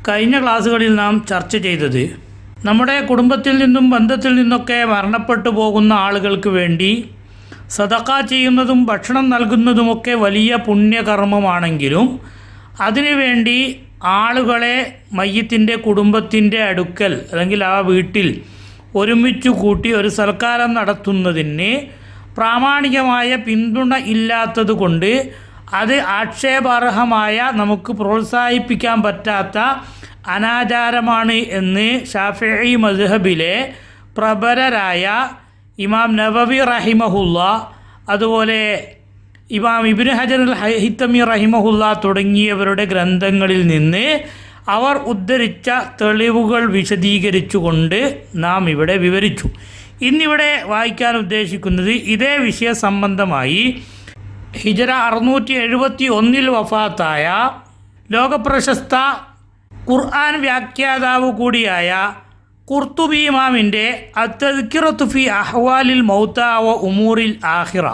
കഴിഞ്ഞ ക്ലാസ്സുകളിൽ നാം ചർച്ച ചെയ്തത് നമ്മുടെ കുടുംബത്തിൽ നിന്നും ബന്ധത്തിൽ നിന്നൊക്കെ മരണപ്പെട്ടു പോകുന്ന ആളുകൾക്ക് വേണ്ടി സദഖ ചെയ്യുന്നതും ഭക്ഷണം നൽകുന്നതുമൊക്കെ വലിയ പുണ്യകർമ്മമാണെങ്കിലും അതിനുവേണ്ടി ആളുകളെ മയ്യിത്തിൻ്റെ കുടുംബത്തിൻ്റെ അടുക്കൽ അല്ലെങ്കിൽ ആ വീട്ടിൽ ഒരുമിച്ച് കൂട്ടി ഒരു സൽക്കാരം നടത്തുന്നതിന് പ്രാമാണികമായ പിന്തുണ ഇല്ലാത്തത് കൊണ്ട് അത് ആക്ഷേപാർഹമായ നമുക്ക് പ്രോത്സാഹിപ്പിക്കാൻ പറ്റാത്ത അനാചാരമാണ് എന്ന് ഷാഫിഈ മദ്ഹബിലെ പ്രബലരായ ഇമാം നവവി റഹിമഹുല്ല, അതുപോലെ ഇമാം ഇബ്നു ഹജർ അൽ ഹൈതമി റഹിമഹുല്ല തുടങ്ങിയവരുടെ ഗ്രന്ഥങ്ങളിൽ നിന്ന് അവർ ഉദ്ധരിച്ച തെളിവുകൾ വിശദീകരിച്ചുകൊണ്ട് നാം ഇവിടെ വിവരിച്ചു. ഇന്നിവിടെ വായിക്കാൻ ഉദ്ദേശിക്കുന്നത് ഇതേ വിഷയ സംബന്ധമായി ഹിജറ 671 വഫാത്തായ ലോകപ്രശസ്ത ഖുർആൻ വ്യാഖ്യാതാവ് കൂടിയായ ഖുർത്തുബി ഇമാമിൻ്റെ അത്തദ്കിറത്തു ഫി അഹ്വാലിൽ മൗത വ ഉമൂറിൽ ആഖിറ,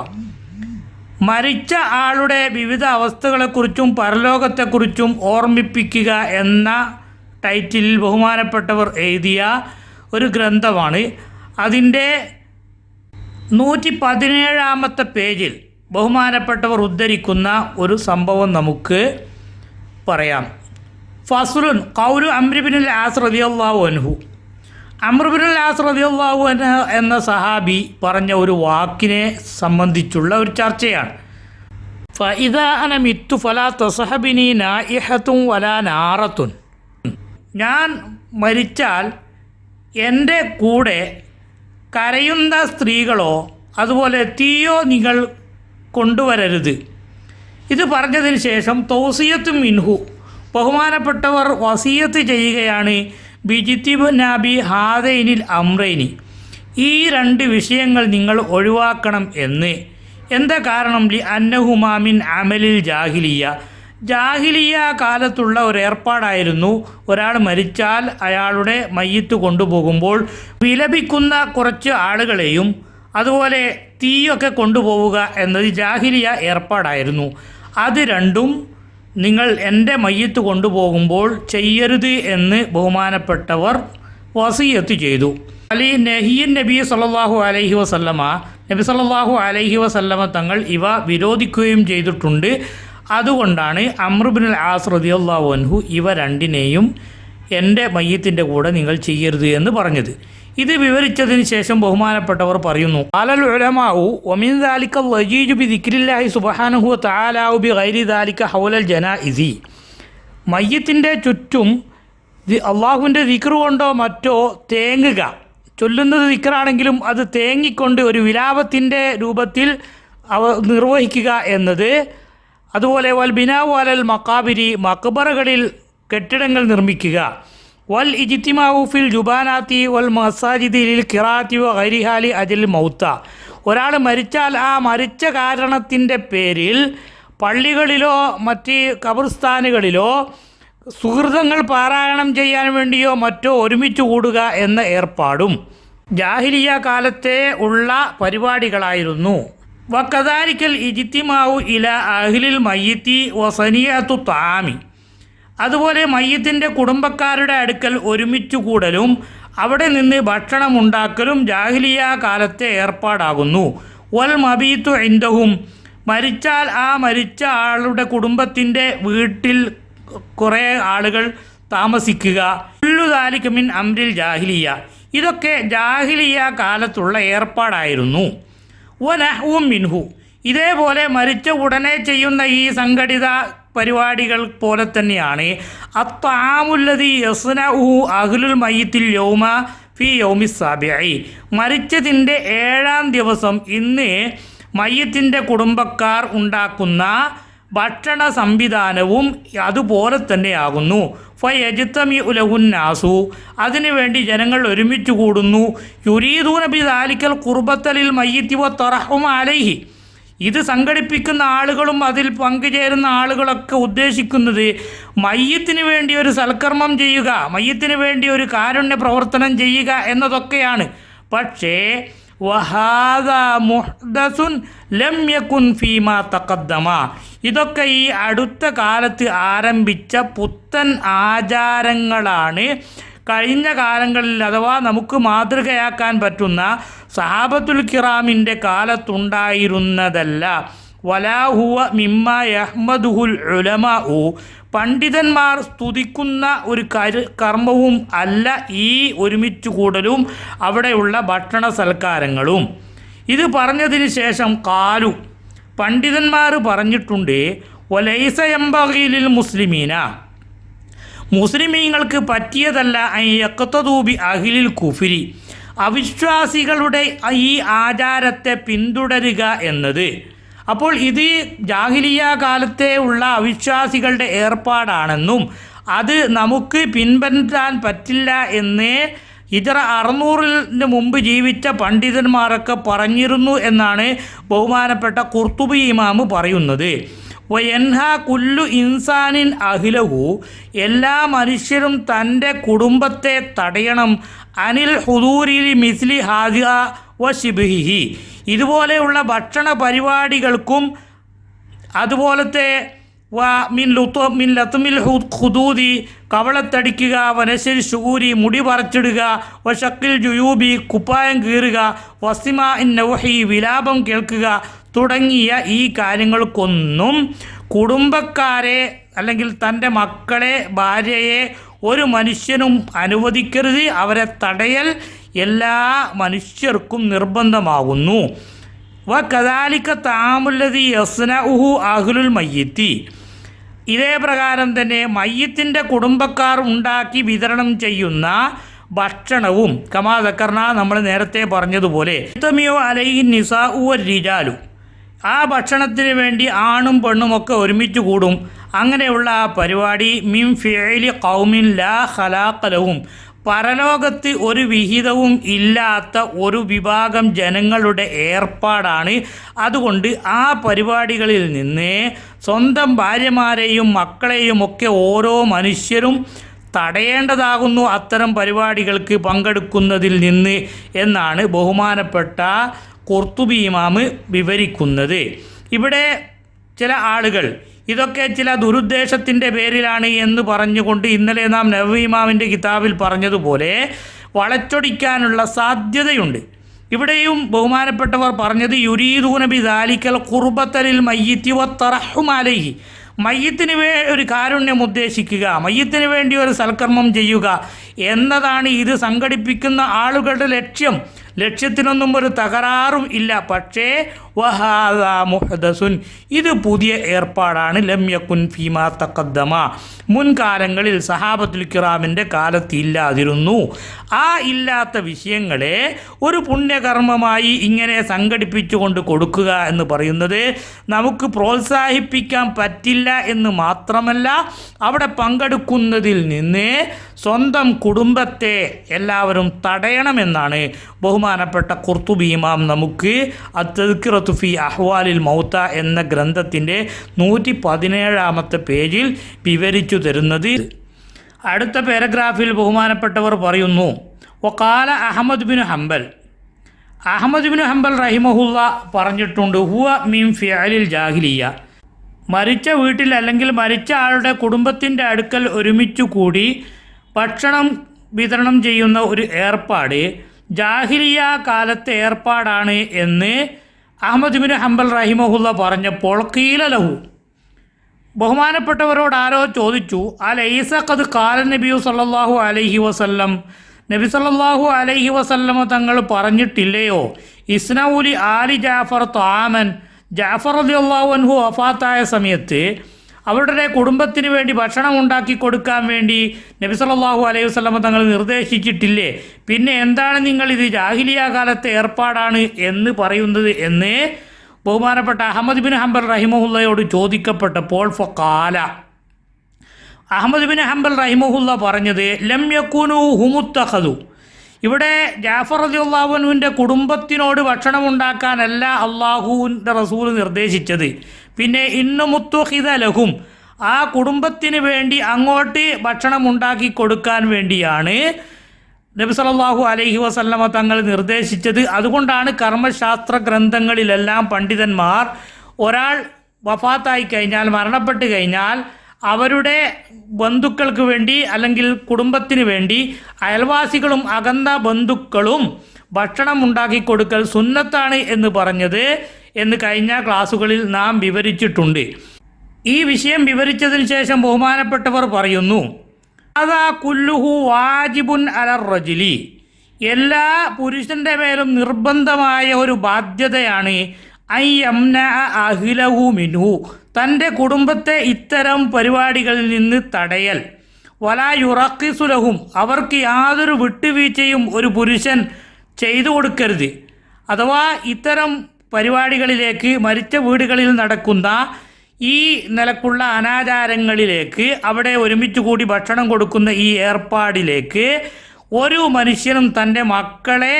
മരിച്ച ആളുടെ വിവിധ അവസ്ഥകളെക്കുറിച്ചും പരലോകത്തെക്കുറിച്ചും ഓർമ്മിപ്പിക്കുക എന്ന ടൈറ്റിലിൽ ബഹുമാനപ്പെട്ടവർ എഴുതിയ ഒരു ഗ്രന്ഥമാണ്. അതിൻ്റെ 117 പേജിൽ ബഹുമാനപ്പെട്ടവർ ഉദ്ധരിക്കുന്ന ഒരു സംഭവം നമുക്ക് പറയാം. ഫസ്ലുൻ ഖൗലു അംർ ഇബ്നുൽ ആസ് റളിയല്ലാഹു അൻഹു. അംർ ഇബ്നുൽ ആസ് റളിയല്ലാഹു അൻഹു എന്ന സഹാബി പറഞ്ഞ ഒരു വാക്കിനെ സംബന്ധിച്ചുള്ള ഒരു ചർച്ചയാണ്. ഫഇദാ അന മിത്തു ഫലാ തസ്ഹബിനി നായിഹത്തുൻ വലാ നാറത്തുൻ. ഞാൻ മരിച്ചാൽ എൻ്റെ കൂടെ കരയുന്ന സ്ത്രീകളോ അതുപോലെ തീയോ നിങ്ങൾ കൊണ്ടുവരരുത്. ഇത് പറഞ്ഞതിന് ശേഷം തൗസിയത്തും മിൻഹു, ബഹുമാനപ്പെട്ടവർ വസിയത്ത് ചെയ്യുകയാണ്, ബിജിത്തിബ് നാബി ഹാദൈനിൽ അംറൈനി, ഈ 2 വിഷയങ്ങൾ നിങ്ങൾ ഒഴിവാക്കണം എന്ന്. എന്താ കാരണം? ലി അന്നഹുമാമിൻ അമലിൽ ജാഹിലിയ കാലത്തുള്ള ഒരു ഏർപ്പാടായിരുന്നു. ഒരാൾ മരിച്ചാൽ അയാളുടെ മയ്യിത്ത് കൊണ്ടുപോകുമ്പോൾ വിലപിക്കുന്ന കുറച്ച് ആളുകളെയും അതുപോലെ തീയൊക്കെ കൊണ്ടുപോവുക എന്നത് ജാഹിലിയ ഏർപ്പാടായിരുന്നു. അത് രണ്ടും നിങ്ങൾ എൻ്റെ മയ്യിത്ത് കൊണ്ടുപോകുമ്പോൾ ചെയ്യരുത് എന്ന് ബഹുമാനപ്പെട്ടവർ വസിയത്ത് ചെയ്തു. അലി നഹിയൻ നബി സല്ലല്ലാഹു അലൈഹി വസല്ലമ, നബി സല്ലല്ലാഹു അലൈഹി വസല്ലമ തങ്ങൾ ഇവ വിരോധിക്കുകയും ചെയ്തിട്ടുണ്ട്. അതുകൊണ്ടാണ് അംർ ഇബ്നുൽ ആസ് റളിയല്ലാഹു അൻഹു ഇവ രണ്ടിനെയും എൻ്റെ മയ്യിത്തിൻ്റെ കൂടെ നിങ്ങൾ ചെയ്യരുത് എന്ന് പറഞ്ഞത്. ഇത് വിവരിച്ചതിന് ശേഷം ബഹുമാനപ്പെട്ടവർ പറയുന്നു, ഖാലൽ ഉലമാഉ വമിൻ ദാലിക ലജീജു ബിദിക്രില്ലാഹി സുബ്ഹാനഹു വ തആല ബി ഗൈരി ദാലിക ഹൗലൽ ജനായിസി. മയ്യിത്തിൻ്റെ ചുറ്റും അള്ളാഹുവിൻ്റെ ദിക്ർ കൊണ്ടോ മറ്റോ തേങ്ങുക, ചൊല്ലുന്നത് ദിക്റാണെങ്കിലും അത് തേങ്ങിക്കൊണ്ട് ഒരു വിലാപത്തിൻ്റെ രൂപത്തിൽ നിർവഹിക്കുക എന്നത്, അതുപോലെ വൽ ബിനാഉ അലൽ മഖാബിരി, മഖബറകളിൽ കെട്ടിടങ്ങൾ നിർമ്മിക്കുക, വൽ ഇജ്തിമാഉ ഫിൽ ജുബാനാത്തി വൽ മസാജിദി ലിൽ ഖിറാഅത്തി വ ഗൈരിഹാ ലി അജ്ൽ മൗത. ഒരാൾ മരിച്ചാൽ ആ മരിച്ച കാരണത്തിൻ്റെ പേരിൽ പള്ളികളിലോ മറ്റ് ഖബർസ്ഥാനുകളിലോ സുഹൃതങ്ങൾ പാരായണം ചെയ്യാൻ വേണ്ടിയോ മറ്റോ ഒരുമിച്ച് കൂടുക എന്ന ഏർപ്പാടും ജാഹിലിയ കാലത്തെ ഉള്ള പരിപാടികളായിരുന്നു. വകദാലിക്കൽ ഇജ്തിമാഉ ഇല അഹ്ലിൽ മയ്യിത്തി വസനിയത്തു തആമി, അതുപോലെ മയ്യിത്തിൻ്റെ കുടുംബക്കാരുടെ അടുക്കൽ ഒരുമിച്ച് കൂടലും അവിടെ നിന്ന് ഭക്ഷണം ഉണ്ടാക്കലും ജാഹിലിയ കാലത്തെ ഏർപ്പാടാകുന്നു. വൽ മബീത്തു ഇൻദഹും, മരിച്ചാൽ ആ മരിച്ച ആളുടെ കുടുംബത്തിൻ്റെ വീട്ടിൽ കുറേ ആളുകൾ താമസിക്കുക. കുല്ലു ദാലിക മിൻ അംരിൽ ജാഹിലിയ, ഇതൊക്കെ ജാഹിലിയ കാലത്തുള്ള ഏർപ്പാടായിരുന്നു. വനഹ്വും മിൻഹു, ഇതേപോലെ മരിച്ച ഉടനെ ചെയ്യുന്ന ഈ സംഘടിത പരിപാടികൾ പോലെ തന്നെയാണ് അത്വാമുല്ലദി യസ്നഉഹു അഹ്ലുൽ മയ്യിത്തിൽ യൗമ ഫി യൗമി സാബിഇ, മരിച്ചതിൻ്റെ 7-ാം ദിവസം ഇന്ന് മയ്യിത്തിൻ്റെ കുടുംബക്കാർ ഉണ്ടാക്കുന്ന ഭക്ഷണ സംവിധാനവും അതുപോലെ തന്നെയാകുന്നു. ഫയജ്തമിഉ ലഹുന്നാസു, അതിനുവേണ്ടി ജനങ്ങൾ ഒരുമിച്ച് കൂടുന്നു. യുരീദൂന ബിദാലിക്കൽ ഖുർബത്തലിൽ മയ്യിത്തി വ തറഹുമ അലൈഹി, ഇത് സംഘടിപ്പിക്കുന്ന ആളുകളും അതിൽ പങ്കുചേരുന്ന ആളുകളൊക്കെ ഉദ്ദേശിക്കുന്നത് മയ്യിത്തിന് വേണ്ടി ഒരു സൽക്കർമ്മം ചെയ്യുക, മയ്യിത്തിന് വേണ്ടി ഒരു കാരുണ്യ പ്രവർത്തനം ചെയ്യുക എന്നതൊക്കെയാണ്. പക്ഷേ വഹാദാ മുഹ്ദസുൻ ലം യകുൻ ഫീമാ തഖദ്ദമ. ഇതൊക്കെ ഈ അടുത്ത കാലത്ത് ആരംഭിച്ച പുത്തൻ ആചാരങ്ങളാണ്. കഴിഞ്ഞ കാലങ്ങളിൽ അഥവാ നമുക്ക് മാതൃകയാക്കാൻ പറ്റുന്ന സഹാബത്തുൽ കിറാമിൻ്റെ കാലത്തുണ്ടായിരുന്നതല്ല. വലാ ഹുവ മിമ്മ യഹ്മദുഹുൽ ഉലമാഉ. പണ്ഡിതന്മാർ സ്തുതിക്കുന്ന ഒരു കർമ്മവും അല്ല ഈ ഒരുമിച്ച് കൂടലും അവിടെയുള്ള ഭക്ഷണ സൽക്കാരങ്ങളും. ഇത് പറഞ്ഞതിന് ശേഷം കാലു, പണ്ഡിതന്മാർ പറഞ്ഞിട്ടുണ്ട്, വലൈസ യംബഗി ലിൽ മുസ്ലിമീന, മുസ്ലിമീങ്ങൾക്ക് പറ്റിയതല്ല യഖ്തദൂബി അഹ്ലിൽ കുഫ്രി, അവിശ്വാസികളുടെ ഈ ആചാരത്തെ പിന്തുടരുക എന്നത്. അപ്പോൾ ഇത് ജാഹിലിയ കാലത്തെ ഉള്ള അവിശ്വാസികളുടെ ഏർപ്പാടാണെന്നും അത് നമുക്ക് പിൻപറ്റാൻ പറ്റില്ല എന്ന് ഹിജ്റ 600 മുമ്പ് ജീവിച്ച പണ്ഡിതന്മാരൊക്കെ പറഞ്ഞിരുന്നു എന്നാണ് ബഹുമാനപ്പെട്ട ഖുർത്തുബി ഇമാം പറയുന്നത്. വയൻഹ കുല്ലു ഇൻസാനിൻ അഹ്ലഹു, എല്ലാ മനുഷ്യരും തൻ്റെ കുടുംബത്തെ തടയണം, അനിൽ ഹുദൂരിൽ മിസ്ലി ഹാദിയ വ ശിബ്ഹിഹി, ഇതുപോലെയുള്ള ഭക്ഷണ പരിപാടികൾക്കും അതുപോലത്തെ മിൻ ലത്മിൽ ഹുദൂദി, കവളത്തടിക്കുക, വനശരി ഷൂരി, മുടി പറിച്ചിടുക, വഷക്കിൽ ജുയൂബി, കുപ്പായം കീറുക, വസിമ നൗഹി, വിലാപം കേൾക്കുക തുടങ്ങിയ ഈ കാര്യങ്ങൾക്കൊന്നും കുടുംബക്കാരെ അല്ലെങ്കിൽ തൻ്റെ മക്കളെ, ഭാര്യയെ ഒരു മനുഷ്യനും അനുവദിക്കരുത്. അവരെ തടയൽ എല്ലാ മനുഷ്യർക്കും നിർബന്ധമാകുന്നു. വ കദാലിക തആമുല്ലദി യസ്നഉഹു അഹ്ലുൽ മയ്യിത്തി, ഇതേ പ്രകാരം തന്നെ മയ്യിത്തിൻ്റെ കുടുംബക്കാർ ഉണ്ടാക്കി വിതരണം ചെയ്യുന്ന ഭക്ഷണവും കമാ ദക്കർന, നമ്മൾ നേരത്തെ പറഞ്ഞതുപോലെ തമിയോ അലൈഹി നിസാഉ വർ-റിജാലു, ആ ഭക്ഷണത്തിന് വേണ്ടി ആണും പെണ്ണുമൊക്കെ ഒരുമിച്ച് കൂടും. അങ്ങനെയുള്ള ആ പരിപാടി മിൻ ഫിഅലി ഖൗമിൻ ലാ ഖലാഖ ലഹും, പരലോകത്ത് ഒരു വിഹിതവും ഇല്ലാത്ത ഒരു വിഭാഗം ജനങ്ങളുടെ ഏർപ്പാടാണ്. അതുകൊണ്ട് ആ പരിപാടികളിൽ നിന്ന് സ്വന്തം ഭാര്യമാരെയും മക്കളെയും ഒക്കെ ഓരോ മനുഷ്യരും തടയേണ്ടതാകുന്നു അത്തരം പരിപാടികൾക്ക് പങ്കെടുക്കുന്നതിൽ നിന്ന് എന്നാണ് ബഹുമാനപ്പെട്ട ഖുർത്തുബി ഇമാം വിവരിക്കുന്നത്. ഇവിടെ ചില ആളുകൾ ഇതൊക്കെ ചില ദുരുദ്ദേശത്തിൻ്റെ പേരിലാണ് എന്ന് പറഞ്ഞുകൊണ്ട് ഇന്നലെ നാം നവവി ഇമാമിൻ്റെ കിതാബിൽ പറഞ്ഞതുപോലെ വളച്ചൊടിക്കാനുള്ള സാധ്യതയുണ്ട്. ഇവിടെയും ബഹുമാനപ്പെട്ടവർ പറഞ്ഞത് യുരീദൂന ബിദാലിക്കൽ ഖുർബത്തലിൽ മയ്യിത്തി വത്തറഹും അലൈഹി, മയ്യത്തിന് ഒരു കാരുണ്യം ഉദ്ദേശിക്കുക, മയ്യത്തിന് വേണ്ടി ഒരു സൽക്കർമ്മം ചെയ്യുക എന്നതാണ് ഇത് സംഘടിപ്പിക്കുന്ന ആളുകളുടെ ലക്ഷ്യം. ലക്ഷ്യത്തിനൊന്നും ഒരു തകരാറും ഇല്ല. പക്ഷേ വഹാദാ മുഹ്ദസുൻ, ഇത് പുതിയ ഏർപ്പാടാണ്. ലം യകുൻ ഫീമാ തഖദ്ദമ, മുൻകാലങ്ങളിൽ സഹാബത്തുൽ കിറാമിൻ്റെ കാലത്ത് ഇല്ലാതിരുന്നു. ആ ഇല്ലാത്ത വിഷയങ്ങളെ ഒരു പുണ്യകർമ്മമായി ഇങ്ങനെ സംഘടിപ്പിച്ചുകൊണ്ട് കൊടുക്കുക എന്ന് പറയുന്നത് നമുക്ക് പ്രോത്സാഹിപ്പിക്കാൻ പറ്റില്ല എന്ന് മാത്രമല്ല, അവിടെ പങ്കെടുക്കുന്നതിൽ നിന്ന് സ്വന്തം കുടുംബത്തെ എല്ലാവരും തടയണമെന്നാണ് ബഹുമാനപ്പെട്ട ഖുർത്തുബി ഇമാം നമുക്ക് അത്തദ്കിറത്തു ഫി അഹ്വാലിൽ മൗത്ത എന്ന ഗ്രന്ഥത്തിൻ്റെ 117 പേജിൽ വിവരിച്ചു തരുന്നത്. അടുത്ത പാരഗ്രാഫിൽ ബഹുമാനപ്പെട്ടവർ പറയുന്നു, വഖാല Ahmad bin Hanbal, Ahmad bin Hanbal റഹിമഹുല്ല പറഞ്ഞിട്ടുണ്ട്, ഹുവ മിൻ ഫിഅലിൽ ജാഹിലിയ, മരിച്ച വീട്ടിൽ അല്ലെങ്കിൽ മരിച്ച ആളുടെ കുടുംബത്തിൻ്റെ അടുക്കൽ ഒരുമിച്ച് കൂടി ഭക്ഷണം വിതരണം ചെയ്യുന്ന ഒരു ഏർപ്പാട് ജാഹിലിയ കാലത്തെ ഏർപ്പാടാണ് എന്ന് അഹ്മദ് ബിൻ ഹംബൽ റഹിമഹുല്ല പറഞ്ഞപ്പോൾ ഖീല ലഹു, ബഹുമാനപ്പെട്ടവരോട് ആരോ ചോദിച്ചു, അലൈസ ഖദ് ഖാല നബിയു സല്ലല്ലാഹു അലൈഹി വസല്ലം, നബി സല്ലല്ലാഹു അലൈഹി വസല്ലമ തങ്ങൾ പറഞ്ഞിട്ടില്ലയോ, ഇസ്നൗലി ആലി ജാഫർ ത്വാമൻ, ജാഫർ റളിയല്ലാഹു അൻഹു വഫാത്തായ സമയത്ത് അവരുടെ കുടുംബത്തിന് വേണ്ടി ഭക്ഷണം ഉണ്ടാക്കി കൊടുക്കാൻ വേണ്ടി നബി സല്ലല്ലാഹു അലൈഹി വസല്ലമ തങ്ങൾ നിർദ്ദേശിച്ചിട്ടില്ലേ? പിന്നെ എന്താണ് നിങ്ങൾ ഇത് ജാഹിലിയ കാലത്തെ ഏർപ്പാടാണ് എന്ന് പറയുന്നത് എന്ന് ബഹുമാനപ്പെട്ട അഹ്മദ് ബിൻ ഹംബൽ റഹിമഹുല്ലയോട് ചോദിക്കപ്പെട്ടപ്പോൾ ഫഖാല, അഹ്മദ് ബിൻ ഹംബൽ റഹിമഹുല്ല പറഞ്ഞത്, ലം യകൂനു ഹുമുത്തഖദു, ഇവിടെ ജാഫർ റളിയല്ലാഹു അൻഹുവിൻ്റെ കുടുംബത്തിനോട് ഭക്ഷണം ഉണ്ടാക്കാനല്ല അള്ളാഹുവിൻ്റെ റസൂൽ നിർദ്ദേശിച്ചത്. പിന്നെ ഇന്നു മുത്തുഖിദ ലഹും, ആ കുടുംബത്തിന് വേണ്ടി അങ്ങോട്ട് ഭക്ഷണം ഉണ്ടാക്കി കൊടുക്കാൻ വേണ്ടിയാണ് നബി സല്ലല്ലാഹു അലൈഹി വസല്ലമ തങ്ങൾ നിർദ്ദേശിച്ചത്. അതുകൊണ്ടാണ് കർമ്മശാസ്ത്ര ഗ്രന്ഥങ്ങളിലെല്ലാം പണ്ഡിതന്മാർ ഒരാൾ വഫാത്തായി കഴിഞ്ഞാൽ, മരണപ്പെട്ട് കഴിഞ്ഞാൽ അവരുടെ ബന്ധുക്കൾക്ക് വേണ്ടി അല്ലെങ്കിൽ കുടുംബത്തിന് വേണ്ടി അയൽവാസികളും അകന്ന ബന്ധുക്കളും ഭക്ഷണം ഉണ്ടാക്കി കൊടുക്കൽ സുന്നത്താണ് എന്ന് പറഞ്ഞത് എന്ന് കഴിഞ്ഞ ക്ലാസ്സുകളിൽ നാം വിവരിച്ചിട്ടുണ്ട്. ഈ വിഷയം വിവരിച്ചതിന് ശേഷം ബഹുമാനപ്പെട്ടവർ പറയുന്നു, അതാ കുല്ലുഹു വാജിബുൻ അലർ റജുലി, എല്ലാ പുരുഷൻ്റെ മേലും നിർബന്ധമായ ഒരു ബാധ്യതയാണ് അയ്യംന അഹ്ലഹു മിൻഹു, തൻ്റെ കുടുംബത്തെ ഇത്തരം പരിപാടികളിൽ നിന്ന് തടയൽ. വലാ യുറക്കിസുലഹും, അവർക്ക് യാതൊരു വിട്ടുവീഴ്ചയും ഒരു പുരുഷൻ ചെയ്തു കൊടുക്കരുത്. അഥവാ ഇത്തരം പരിപാടികളിലേക്ക്, മരിച്ച വീടുകളിൽ നടക്കുന്ന ഈ നിലക്കുള്ള അനാചാരങ്ങളിലേക്ക്, അവിടെ ഒരുമിച്ച് കൂടി ഭക്ഷണം കൊടുക്കുന്ന ഈ ഏർപ്പാടിലേക്ക് ഒരു മനുഷ്യനും തൻ്റെ മക്കളെ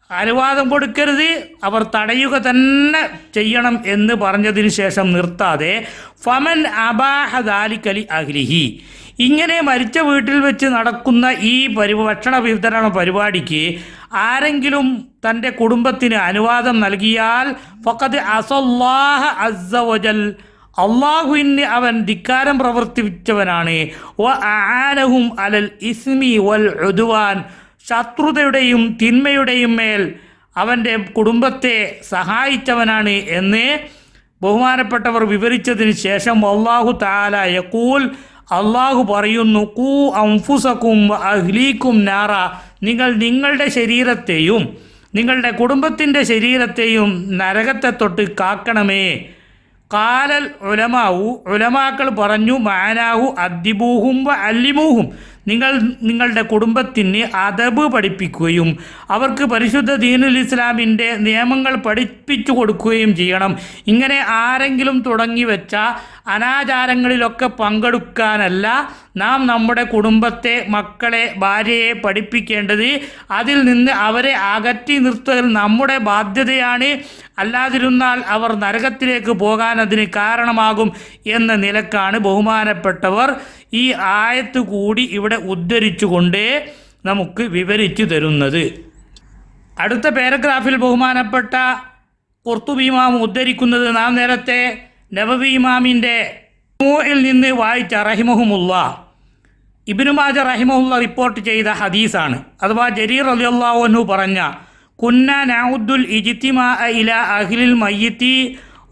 അനുവാദം കൊടുക്കരുത്, അവർ തടയുക തന്നെ ചെയ്യണം എന്ന് പറഞ്ഞതിന് ശേഷം നിർത്താതെ ഫമൻ അബാഹ ദാലികലി അഹ്ലിഹി, ഇങ്ങനെ മരിച്ച വീട്ടിൽ വെച്ച് നടക്കുന്ന ഈ ഭക്ഷണ വിതരണ പരിപാടിക്ക് ആരെങ്കിലും തൻ്റെ കുടുംബത്തിന് അനുവാദം നൽകിയാൽ ഫഖദ് അസല്ലാഹ അസ്സ വജൽ, അള്ളാഹുവിന് അവൻ ധിക്കാരം പ്രവർത്തിച്ചവനാണ്. വ അആനഹും അലൽ ഇസ്മി വൽ ഉദ്വാൻ, ശത്രുതയുടെയും തിന്മയുടെയും മേൽ അവൻ്റെ കുടുംബത്തെ സഹായിച്ചവനാണ് എന്ന് ബഹുമാനപ്പെട്ടവർ വിവരിച്ചതിന് ശേഷം അല്ലാഹു തആല യഖൂൽ, അള്ളാഹു പറയുന്നു, ഖൂ അൻഫുസകും അഹ്ലീകും നാറ, നിങ്ങൾ നിങ്ങളുടെ ശരീരത്തെയും നിങ്ങളുടെ കുടുംബത്തിൻ്റെ ശരീരത്തെയും നരകത്തെ തൊട്ട് കാക്കണമേ. കാലൽ ഉലമാവു, ഉലമാക്കൾ പറഞ്ഞു, മാനാഹു അദ്ദിബൂഹും വ അല്ലിമൂഹും, നിങ്ങൾ നിങ്ങളുടെ കുടുംബത്തിന് അദബ് പഠിപ്പിക്കുകയും അവർക്ക് പരിശുദ്ധ ദീനുൽ ഇസ്ലാമിൻ്റെ നിയമങ്ങൾ പഠിപ്പിച്ചു കൊടുക്കുകയും ചെയ്യണം. ഇങ്ങനെ ആരെങ്കിലും തുടങ്ങി വെച്ച അനാചാരങ്ങളിലൊക്കെ പങ്കെടുക്കാനല്ല നാം നമ്മുടെ കുടുംബത്തെ, മക്കളെ, ഭാര്യയെ പഠിപ്പിക്കേണ്ടത്. അതിൽ നിന്ന് അവരെ അകറ്റി നിർത്തൽ നമ്മുടെ ബാധ്യതയാണ്. അല്ലാതിരുന്നാൽ അവർ നരകത്തിലേക്ക് പോകാൻ അതിന് കാരണമാകും എന്ന നിലക്കാണ് ബഹുമാനപ്പെട്ടവർ ഈ ആയത്ത് കൂടി ഇവിടെ ഉദ്ധരിച്ചുകൊണ്ട് നമുക്ക് വിവരിച്ചു തരുന്നത്. അടുത്ത പാരഗ്രാഫിൽ ബഹുമാനപ്പെട്ട ഖുർത്തുബി ഇമാം ഉദ്ധരിക്കുന്നത് നാം നേരത്തെ നബവി ഇമാമിൻ്റെ ൽ നിന്ന് വായിച്ച റഹിമഹുമുല്ലാ, ഇബ്നു മാജ റഹിമഹുല്ലാ റിപ്പോർട്ട് ചെയ്ത ഹദീസാണ്. അഥവാ ജരീർ റളിയല്ലാഹു അൻഹു പറഞ്ഞ, കുന്ന നഉദ്ദുൽ ഇജ്തിമാഅ ഇലാ അഹ്ലിൽ മയ്യിത്തി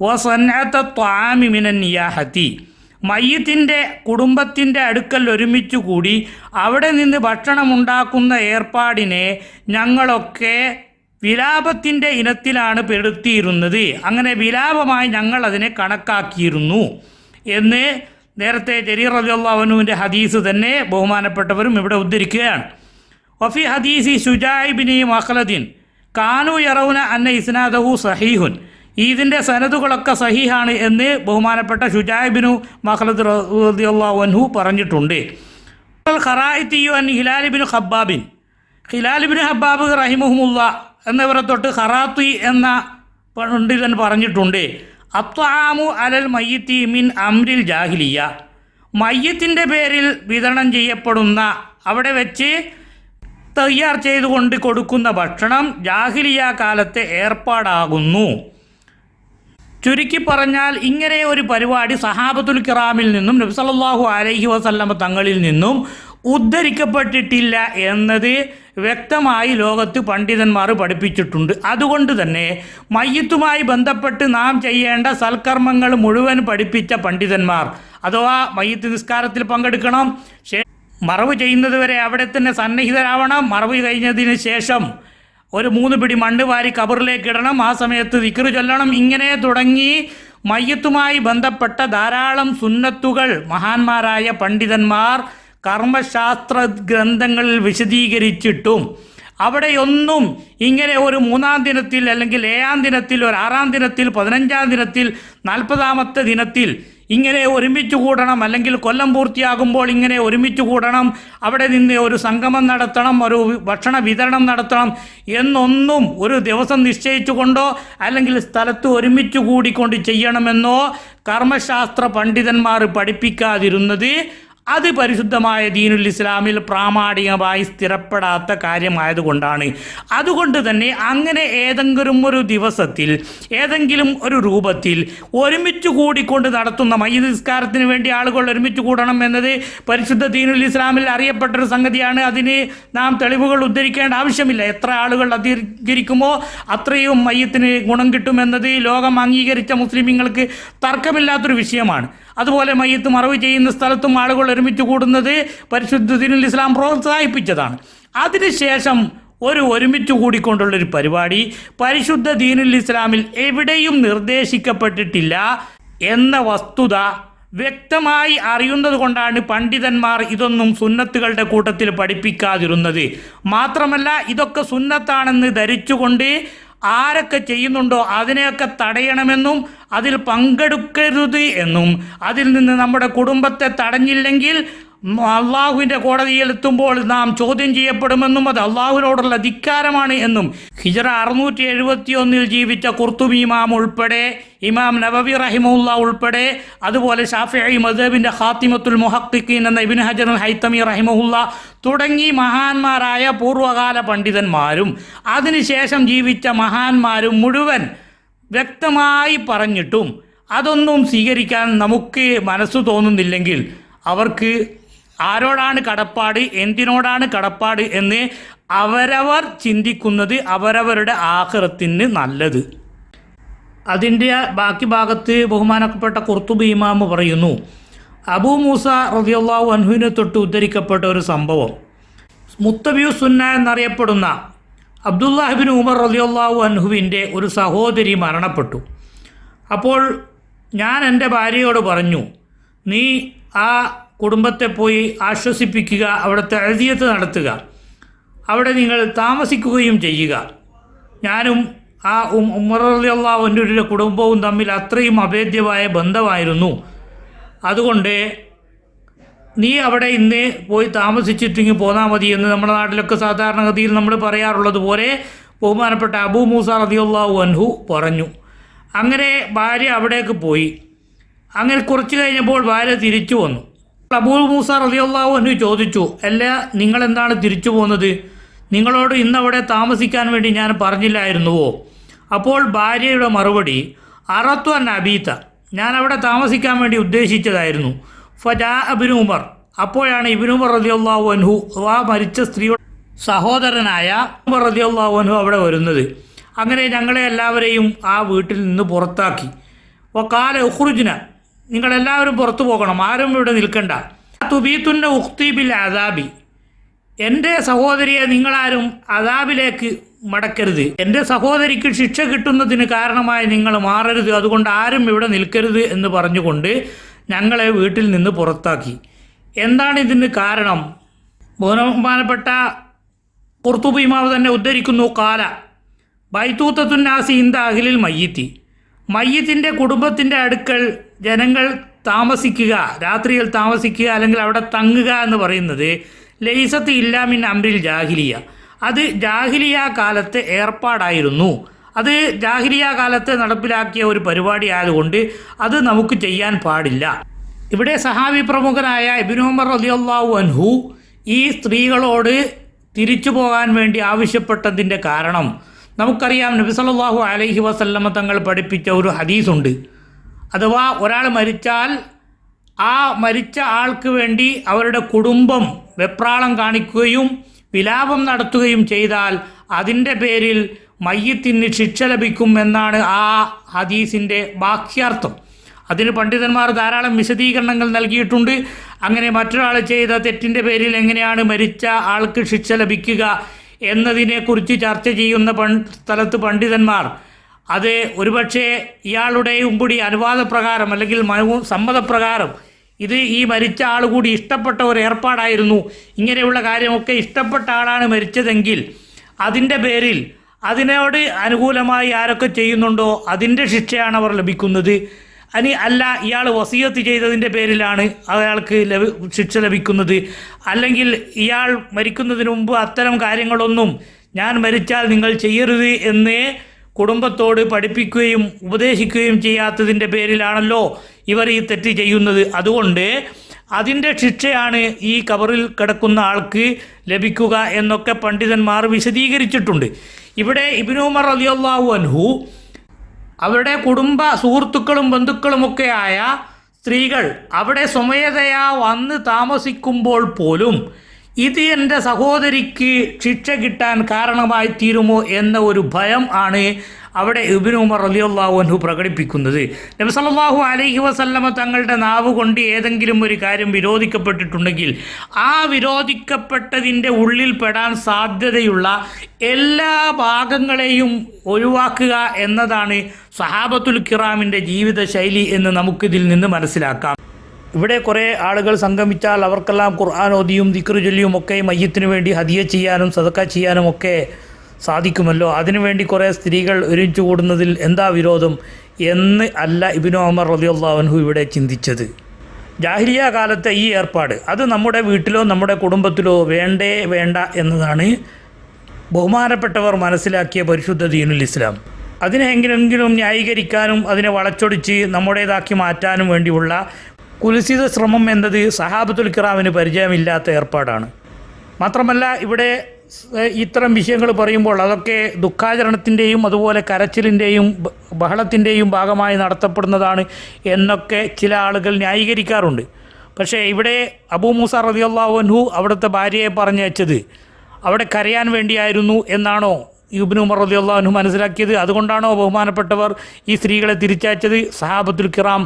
വസൻഅത ത്വആമി മിനൻ നിയാഹത്തി, മയ്യത്തിൻ്റെ കുടുംബത്തിൻ്റെ അടുക്കൽ ഒരുമിച്ച് കൂടി അവിടെ നിന്ന് ഭക്ഷണം ഉണ്ടാക്കുന്ന ഏർപ്പാടിനെ ഞങ്ങളൊക്കെ വിലാപത്തിൻ്റെ ഇനത്തിലാണ് പെടുത്തിയിരുന്നത്. അങ്ങനെ വിലാപമായി ഞങ്ങൾ അതിനെ കണക്കാക്കിയിരുന്നു എന്ന് നേരത്തെ ജരീർ റളിയല്ലാഹു അൻഹുവിൻ്റെ ഹദീസ് തന്നെ ബഹുമാനപ്പെട്ടവരും ഇവിടെ ഉദ്ധരിക്കുകയാണ്. വഫി ഹദീസി ശുജാഇ ഇബ്നു മഖ്ലദിൻ കാനു യറൗന അന്ന ഇസ്നാദഹു സഹീഹുൻ, ഇതിൻ്റെ സനദുകളൊക്കെ സഹീഹാണ് എന്ന് ബഹുമാനപ്പെട്ട ശുജാഇ ഇബ്നു മഖ്ലദ് റളിയല്ലാഹു അൻഹു പറഞ്ഞിട്ടുണ്ട്. ഖറായിത്തിയു അൻ ഹിലാൽ ഇബ്നു ഖബ്ബാബിൻ, ഹിലാൽ ഇബ്നു ഹബ്ബാബ് റഹിമഹുമുല്ലാ എന്നിവരെ തൊട്ട് ഖറാത്തി എന്ന പണ്ഡിതൻ പറഞ്ഞിട്ടുണ്ട്, അത്വാമു അലൽ മയ്യിത്തി മിൻ അംരിൽ ജാഹിലിയ, മയ്യത്തിൻ്റെ പേരിൽ വിതരണം ചെയ്യപ്പെടുന്ന, അവിടെ വെച്ച് തയ്യാർ ചെയ്തുകൊണ്ട് കൊടുക്കുന്ന ഭക്ഷണം ജാഹിലിയ കാലത്തെ ഏർപ്പാടാകുന്നു. ചുരുക്കി പറഞ്ഞാൽ ഇങ്ങനെ ഒരു പരിപാടി സഹാബത്തുൽ കിറാമിൽ നിന്നും നബി സല്ലല്ലാഹു അലൈഹി വസല്ലമ തങ്ങളിൽ നിന്നും ഉദ്ധരിക്കപ്പെട്ടിട്ടില്ല എന്നത് വ്യക്തമായി ലോകത്ത് പണ്ഡിതന്മാർ പഠിപ്പിച്ചിട്ടുണ്ട്. അതുകൊണ്ട് തന്നെ മയ്യത്തുമായി ബന്ധപ്പെട്ട് നാം ചെയ്യേണ്ട സൽക്കർമ്മങ്ങൾ മുഴുവൻ പഠിപ്പിച്ച പണ്ഡിതന്മാർ, അഥവാ മയ്യത്ത് നിസ്കാരത്തിൽ പങ്കെടുക്കണം, മറവ് ചെയ്യുന്നത് വരെ അവിടെ തന്നെ സന്നിഹിതരാവണം, മറവ് കഴിഞ്ഞതിന് ശേഷം ഒരു 3 പിടി മണ്ണ് വാരി കബറിലേക്ക് ഇടണം, ആ സമയത്ത് ദിക്ർ ചൊല്ലണം. ഇങ്ങനെ തുടങ്ങി മയ്യത്തുമായി ബന്ധപ്പെട്ട ധാരാളം സുന്നത്തുകൾ മഹാന്മാരായ പണ്ഡിതന്മാർ കർമ്മശാസ്ത്ര ഗ്രന്ഥങ്ങളിൽ വിശദീകരിച്ചിട്ടും അവിടെയൊന്നും ഇങ്ങനെ ഒരു 3-ാം ദിനത്തിൽ അല്ലെങ്കിൽ 7-ാം ദിനത്തിൽ, ഒരു 6-ാം ദിനത്തിൽ, 15-ാം ദിനത്തിൽ, 40-ാമത്തെ ദിനത്തിൽ ഇങ്ങനെ ഒരുമിച്ച് കൂടണം, അല്ലെങ്കിൽ കൊല്ലം പൂർത്തിയാകുമ്പോൾ ഇങ്ങനെ ഒരുമിച്ച് കൂടണം, അവിടെ നിന്ന് ഒരു സംഗമം നടത്തണം, ഒരു ഭക്ഷണ വിതരണം നടത്തണം എന്നൊന്നും ഒരു ദിവസം നിശ്ചയിച്ചുകൊണ്ടോ അല്ലെങ്കിൽ സ്ഥലത്ത് ഒരുമിച്ച് കൂടിക്കൊണ്ട് ചെയ്യണമെന്നോ കർമ്മശാസ്ത്ര പണ്ഡിതന്മാർ പഠിപ്പിക്കാതിരുന്നത് അത് പരിശുദ്ധമായ ദീനുൽ ഇസ്ലാമിൽ പ്രാമാണികമായി സ്ഥിരപ്പെടാത്ത കാര്യമായതുകൊണ്ടാണ്. അതുകൊണ്ട് തന്നെ അങ്ങനെ ഏതെങ്കിലും ഒരു ദിവസത്തിൽ ഏതെങ്കിലും ഒരു രൂപത്തിൽ ഒരുമിച്ച് കൂടിക്കൊണ്ട് നടത്തുന്ന മയ്യിദ് നിസ്കാരത്തിന് വേണ്ടി ആളുകൾ ഒരുമിച്ച് കൂടണം എന്നത് പരിശുദ്ധ ദീനുൽ ഇസ്ലാമിൽ അറിയപ്പെട്ടൊരു സംഗതിയാണ്. അതിന് നാം തെളിവുകൾ ഉദ്ധരിക്കേണ്ട ആവശ്യമില്ല. എത്ര ആളുകൾ അധികരിക്കുമോ അത്രയും മയ്യത്തിന് ഗുണം കിട്ടുമെന്നത് ലോകം അംഗീകരിച്ച മുസ്ലിമീങ്ങൾക്ക് തർക്കമില്ലാത്തൊരു വിഷയമാണ്. അതുപോലെ മയ്യത്ത് മറവ് ചെയ്യുന്ന സ്ഥലത്തും ആളുകൾ ഒരുമിച്ച് കൂടുന്നത് പരിശുദ്ധ ദീനുൽ ഇസ്ലാം പ്രോത്സാഹിപ്പിച്ചതാണ്. അതിനുശേഷം ഒരുമിച്ച് കൂടിക്കൊണ്ടുള്ളൊരു പരിപാടി പരിശുദ്ധ ദീനുൽ ഇസ്ലാമിൽ എവിടെയും നിർദ്ദേശിക്കപ്പെട്ടിട്ടില്ല എന്ന വസ്തുത വ്യക്തമായി അറിയുന്നത് കൊണ്ടാണ് പണ്ഡിതന്മാർ ഇതൊന്നും സുന്നത്തുകളുടെ കൂട്ടത്തിൽ പഠിപ്പിക്കാതിരുന്നത്. മാത്രമല്ല ഇതൊക്കെ സുന്നത്താണെന്ന് ധരിച്ചുകൊണ്ട് ആരൊക്കെ ചെയ്യുന്നുണ്ടോ അതിനെയൊക്കെ തടയണമെന്നും അതിൽ പങ്കെടുക്കരുത് എന്നും അതിൽ നിന്ന് നമ്മുടെ കുടുംബത്തെ തടഞ്ഞില്ലെങ്കിൽ അള്ളാഹുവിൻ്റെ കോടതിയിൽ എത്തുമ്പോൾ നാം ചോദ്യം ചെയ്യപ്പെടുമെന്നും അത് അള്ളാഹുവിനോടുള്ള ധിക്കാരമാണ് എന്നും ഹിജ്റ 671 ജീവിച്ച ഖുർത്തുബി ഇമാം ഉൾപ്പെടെ ഇമാം നവവി റഹിമഹുല്ല ഉൾപ്പെടെ അതുപോലെ ഷാഫിഈ മദ്ഹബിൻ്റെ ഖാത്തിമത്തുൽ മുഹഖ്ഖിഖീൻ എന്ന ഇബ്നു ഹജർ അൽ ഹൈതമി റഹിമഹുല്ല തുടങ്ങി മഹാന്മാരായ പൂർവ്വകാല പണ്ഡിതന്മാരും അതിനുശേഷം ജീവിച്ച മഹാന്മാരും മുഴുവൻ വ്യക്തമായി പറഞ്ഞിട്ടും അതൊന്നും സ്വീകരിക്കാൻ നമുക്ക് മനസ്സു തോന്നുന്നില്ലെങ്കിൽ അവർക്ക് ആരോടാണ് കടപ്പാട്, എന്തിനോടാണ് കടപ്പാട് എന്ന് അവരവർ ചിന്തിക്കുന്നത് അവരവരുടെ ആഖിറത്തിന് നല്ലത്. അതിൻ്റെ ബാക്കി ഭാഗത്ത് ബഹുമാനപ്പെട്ട ഖുർത്തുബി ഇമാം പറയുന്നു, അബൂ മൂസ റളിയല്ലാഹു അൻഹുവിനെ തൊട്ട് ഉദ്ധരിക്കപ്പെട്ട ഒരു സംഭവം, മുത്തബിയു സുന്ന എന്നറിയപ്പെടുന്ന അബ്ദുല്ലാഹിബ്നു ഉമർ റളിയല്ലാഹു അൻഹുവിൻ്റെ ഒരു സഹോദരി മരണപ്പെട്ടു. അപ്പോൾ ഞാൻ എൻ്റെ ഭാര്യയോട് പറഞ്ഞു, നീ ആ കുടുംബത്തെ പോയി ആശ്വസിപ്പിക്കുക, അവിടെ തഅസിയത്ത് നടത്തുക, അവിടെ നിങ്ങൾ താമസിക്കുകയും ചെയ്യുക. ഞാനും ആ ഉമർ റളിയല്ലാഹു അൻഹുവിൻ്റെ കുടുംബവും തമ്മിൽ അത്രയും അഭേദ്യമായ ബന്ധമായിരുന്നു. അതുകൊണ്ട് നീ അവിടെ ഇന്ന് പോയി താമസിച്ചിട്ടെങ്കിൽ പോന്നാൽ മതി എന്ന് നമ്മുടെ നാട്ടിലൊക്കെ സാധാരണഗതിയിൽ നമ്മൾ പറയാറുള്ളത് പോലെ ബഹുമാനപ്പെട്ട അബൂ മൂസ റളിയല്ലാഹു അൻഹു പറഞ്ഞു. അങ്ങനെ ഭാര്യ അവിടേക്ക് പോയി. അങ്ങനെ കുറച്ച് കഴിഞ്ഞപ്പോൾ ഭാര്യ തിരിച്ചു വന്നു. അബൂ മൂസ റളിയല്ലാഹു അൻഹു ചോദിച്ചു, അല്ല നിങ്ങളെന്താണ് തിരിച്ചു പോകുന്നത്? നിങ്ങളോട് ഇന്നവിടെ താമസിക്കാൻ വേണ്ടി ഞാൻ പറഞ്ഞില്ലായിരുന്നുവോ? അപ്പോൾ ഭാര്യയുടെ മറുപടി, അറത്തു അൻ അബീത, ഞാൻ അവിടെ താമസിക്കാൻ വേണ്ടി ഉദ്ദേശിച്ചതായിരുന്നു. ഫജാ ഇബ്നു ഉമർ, അപ്പോഴാണ് ഇബ്നു ഉമർ റളിയല്ലാഹു അൻഹു ആ മരിച്ച സ്ത്രീയുടെ സഹോദരനായ ഉമർ റളിയല്ലാഹു അൻഹു അവിടെ വരുന്നത്. അങ്ങനെ ഞങ്ങളെ എല്ലാവരെയും ആ വീട്ടിൽ നിന്ന് പുറത്താക്കി. വഖാല ഉഖ്റുജ്ന, നിങ്ങളെല്ലാവരും പുറത്തു പോകണം, ആരും ഇവിടെ നിൽക്കണ്ട. തുബീത്തുന്ന ഉഖ്തി ബിൽ അദാബി, എൻ്റെ സഹോദരിയെ നിങ്ങളാരും അദാബിലേക്ക് മടക്കരുത്, എൻ്റെ സഹോദരിക്ക് ശിക്ഷ കിട്ടുന്നതിന് കാരണമായി നിങ്ങൾ മാറരുത്, അതുകൊണ്ട് ആരും ഇവിടെ നിൽക്കരുത് എന്ന് പറഞ്ഞുകൊണ്ട് ഞങ്ങളെ വീട്ടിൽ നിന്ന് പുറത്താക്കി. എന്താണ് ഇതിന് കാരണം? ബഹുമാനപ്പെട്ട ഖുർത്തുബി ഇമാം തന്നെ ഉദ്ധരിക്കുന്നു, കാല ബൈത്തൂത്തത്തുന്നാസി ഇന്ദ അഹ്ലിൽ മയ്യിത്തി, മയ്യത്തിൻ്റെ കുടുംബത്തിൻ്റെ അടുക്കൽ ജനങ്ങൾ താമസിക്കുക, രാത്രിയിൽ താമസിക്കുക അല്ലെങ്കിൽ അവിടെ തങ്ങുക എന്ന് പറയുന്നത് ലൈസത്ത് ഇല്ലാമിൻ അംരിൽ ജാഹിലിയ, അത് ജാഹിലിയ കാലത്തെ ഏർപ്പാടായിരുന്നു. അത് ജാഹിലിയ കാലത്ത് നടപ്പിലാക്കിയ ഒരു പരിപാടി ആയതുകൊണ്ട് അത് നമുക്ക് ചെയ്യാൻ പാടില്ല. ഇവിടെ സഹാബി പ്രമുഖനായ ഇബ്നു ഉമർ റളിയല്ലാഹു അൻഹു ഈ സ്ത്രീകളോട് തിരിച്ചു പോകാൻ വേണ്ടി ആവശ്യപ്പെട്ടതിൻ്റെ കാരണം നമുക്കറിയാം. നബി സല്ലല്ലാഹു അലൈഹി വസല്ലമ തങ്ങൾ പഠിപ്പിച്ച ഒരു ഹദീസുണ്ട്. അഥവാ ഒരാൾ മരിച്ചാൽ ആ മരിച്ച ആൾക്ക് വേണ്ടി അവരുടെ കുടുംബം വെപ്രാളം കാണിക്കുകയും വിലാപം നടത്തുകയും ചെയ്താൽ അതിൻ്റെ പേരിൽ മയ്യത്തിന് ശിക്ഷ ലഭിക്കും എന്നാണ് ആ ഹദീസിൻ്റെ ബാക്യാർത്ഥം. അതിന് പണ്ഡിതന്മാർ ധാരാളം വിശദീകരണങ്ങൾ നൽകിയിട്ടുണ്ട്. അങ്ങനെ മറ്റൊരാൾ ചെയ്ത തെറ്റിൻ്റെ പേരിൽ എങ്ങനെയാണ് മരിച്ച ആൾക്ക് ശിക്ഷ ലഭിക്കുക എന്നതിനെക്കുറിച്ച് ചർച്ച ചെയ്യുന്ന സ്ഥലത്ത് പണ്ഡിതന്മാർ അത് ഒരുപക്ഷെ ഇയാളുടെയും കൂടി അനുവാദപ്രകാരം അല്ലെങ്കിൽ സമ്മതപ്രകാരം ഇത് ഈ മരിച്ച ആൾ കൂടി ഇഷ്ടപ്പെട്ട ഒരു ഏർപ്പാടായിരുന്നു, ഇങ്ങനെയുള്ള കാര്യമൊക്കെ ഇഷ്ടപ്പെട്ട ആളാണ് മരിച്ചതെങ്കിൽ അതിൻ്റെ പേരിൽ അതിനോട് അനുകൂലമായി ആരൊക്കെ ചെയ്യുന്നുണ്ടോ അതിൻ്റെ ശിക്ഷയാണ് അവർ ലഭിക്കുന്നത്. അല്ല ഇയാൾ വസിയത്ത് ചെയ്തതിൻ്റെ പേരിലാണ് അയാൾക്ക് ശിക്ഷ ലഭിക്കുന്നത്, അല്ലെങ്കിൽ ഇയാൾ മരിക്കുന്നതിന് മുമ്പ് അത്തരം കാര്യങ്ങളൊന്നും ഞാൻ മരിച്ചാൽ നിങ്ങൾ ചെയ്യരുത് എന്ന് കുടുംബത്തോട് പഠിപ്പിക്കുകയും ഉപദേശിക്കുകയും ചെയ്യാത്തതിൻ്റെ പേരിലാണല്ലോ ഇവർ ഈ തെറ്റ് ചെയ്യുന്നത്. അതുകൊണ്ട് അതിൻ്റെ ശിക്ഷയാണ് ഈ ഖബറിൽ കിടക്കുന്ന ആൾക്ക് ലഭിക്കുക എന്നൊക്കെ പണ്ഡിതന്മാർ വിശദീകരിച്ചിട്ടുണ്ട്. ഇവിടെ ഇബ്നു ഉമർ റളിയല്ലാഹു അൻഹു അവരുടെ കുടുംബ സുഹൃത്തുക്കളും ബന്ധുക്കളുമൊക്കെ ആയ സ്ത്രീകൾ അവിടെ സ്വമേധയാ വന്ന് താമസിക്കുമ്പോൾ പോലും ഇത് എൻ്റെ സഹോദരിക്ക് ശിക്ഷ കിട്ടാൻ കാരണമായി തീരുമോ എന്ന ഒരു ഭയം ആണ് അവിടെ ഇബ്നു ഉമർ റളിയല്ലാഹു അൻഹു പ്രകടിപ്പിക്കുന്നത്. നബി സല്ലല്ലാഹു അലൈഹി വസല്ലമ തങ്ങളുടെ നാവ് കൊണ്ട് ഏതെങ്കിലും ഒരു കാര്യം വിരോധിക്കപ്പെട്ടിട്ടുണ്ടെങ്കിൽ ആ വിരോധിക്കപ്പെട്ടതിൻ്റെ ഉള്ളിൽ പെടാൻ സാധ്യതയുള്ള എല്ലാ ഭാഗങ്ങളെയും ഒഴിവാക്കുക എന്നതാണ് സഹാബത്തുൽ കിറാമിൻ്റെ ജീവിത ശൈലി എന്ന് നമുക്കിതിൽ നിന്ന് മനസ്സിലാക്കാം. ഇവിടെ കുറേ ആളുകൾ സംഗമിച്ചാൽ അവർക്കെല്ലാം ഖുർആൻ ഓതിയും ദിക്ർ ചൊല്ലിയും ഒക്കെ മയ്യത്തിന് വേണ്ടി ഹദിയ ചെയ്യാനും സദക്ക ചെയ്യാനും ഒക്കെ സാധിക്കുമല്ലോ. അതിനുവേണ്ടി കുറേ സ്ത്രീകൾ ഒരുമിച്ച് കൂടുന്നതിൽ എന്താ വിരോധം എന്ന് അല്ല ഇബ്നു ഉമർ റളിയല്ലാഹു അൻഹു ഇവിടെ ചിന്തിച്ചത്. ജാഹിലിയ കാലത്തെ ഈ ഏർപ്പാട് അത് നമ്മുടെ വീട്ടിലോ നമ്മുടെ കുടുംബത്തിലോ വേണ്ട എന്നതാണ് ബഹുമാനപ്പെട്ടവർ മനസ്സിലാക്കിയ പരിശുദ്ധ ദീനുൽ ഇസ്ലാം. അതിനെ എങ്ങനെയെങ്കിലും ന്യായീകരിക്കാനും അതിനെ വളച്ചൊടിച്ച് നമ്മുടേതാക്കി മാറ്റാനും വേണ്ടിയുള്ള കുൽസിത ശ്രമം എന്നത് സഹാബത്തുൽ കിറാമിന് പരിചയമില്ലാത്ത ഏർപ്പാടാണ്. മാത്രമല്ല ഇവിടെ ഇത്തരം വിഷയങ്ങൾ പറയുമ്പോൾ അതൊക്കെ ദുഃഖാചരണത്തിൻ്റെയും അതുപോലെ കരച്ചിലിൻ്റെയും ബഹളത്തിൻ്റെയും ഭാഗമായി നടത്തപ്പെടുന്നതാണ് എന്നൊക്കെ ചില ആളുകൾ ന്യായീകരിക്കാറുണ്ട്. പക്ഷേ ഇവിടെ അബൂ മൂസ റളിയല്ലാഹു അൻഹു അവിടുത്തെ ഭാര്യയെ പറഞ്ഞയച്ചത് അവിടെ കരയാൻ വേണ്ടിയായിരുന്നു എന്നാണോ ഇബ്നു ഉമർ റളിയല്ലാഹു അൻഹു മനസ്സിലാക്കിയത്? അതുകൊണ്ടാണോ ബഹുമാനപ്പെട്ടവർ ഈ സ്ത്രീകളെ തിരിച്ചയച്ചത്? സഹാബത്തുൽ കിറാം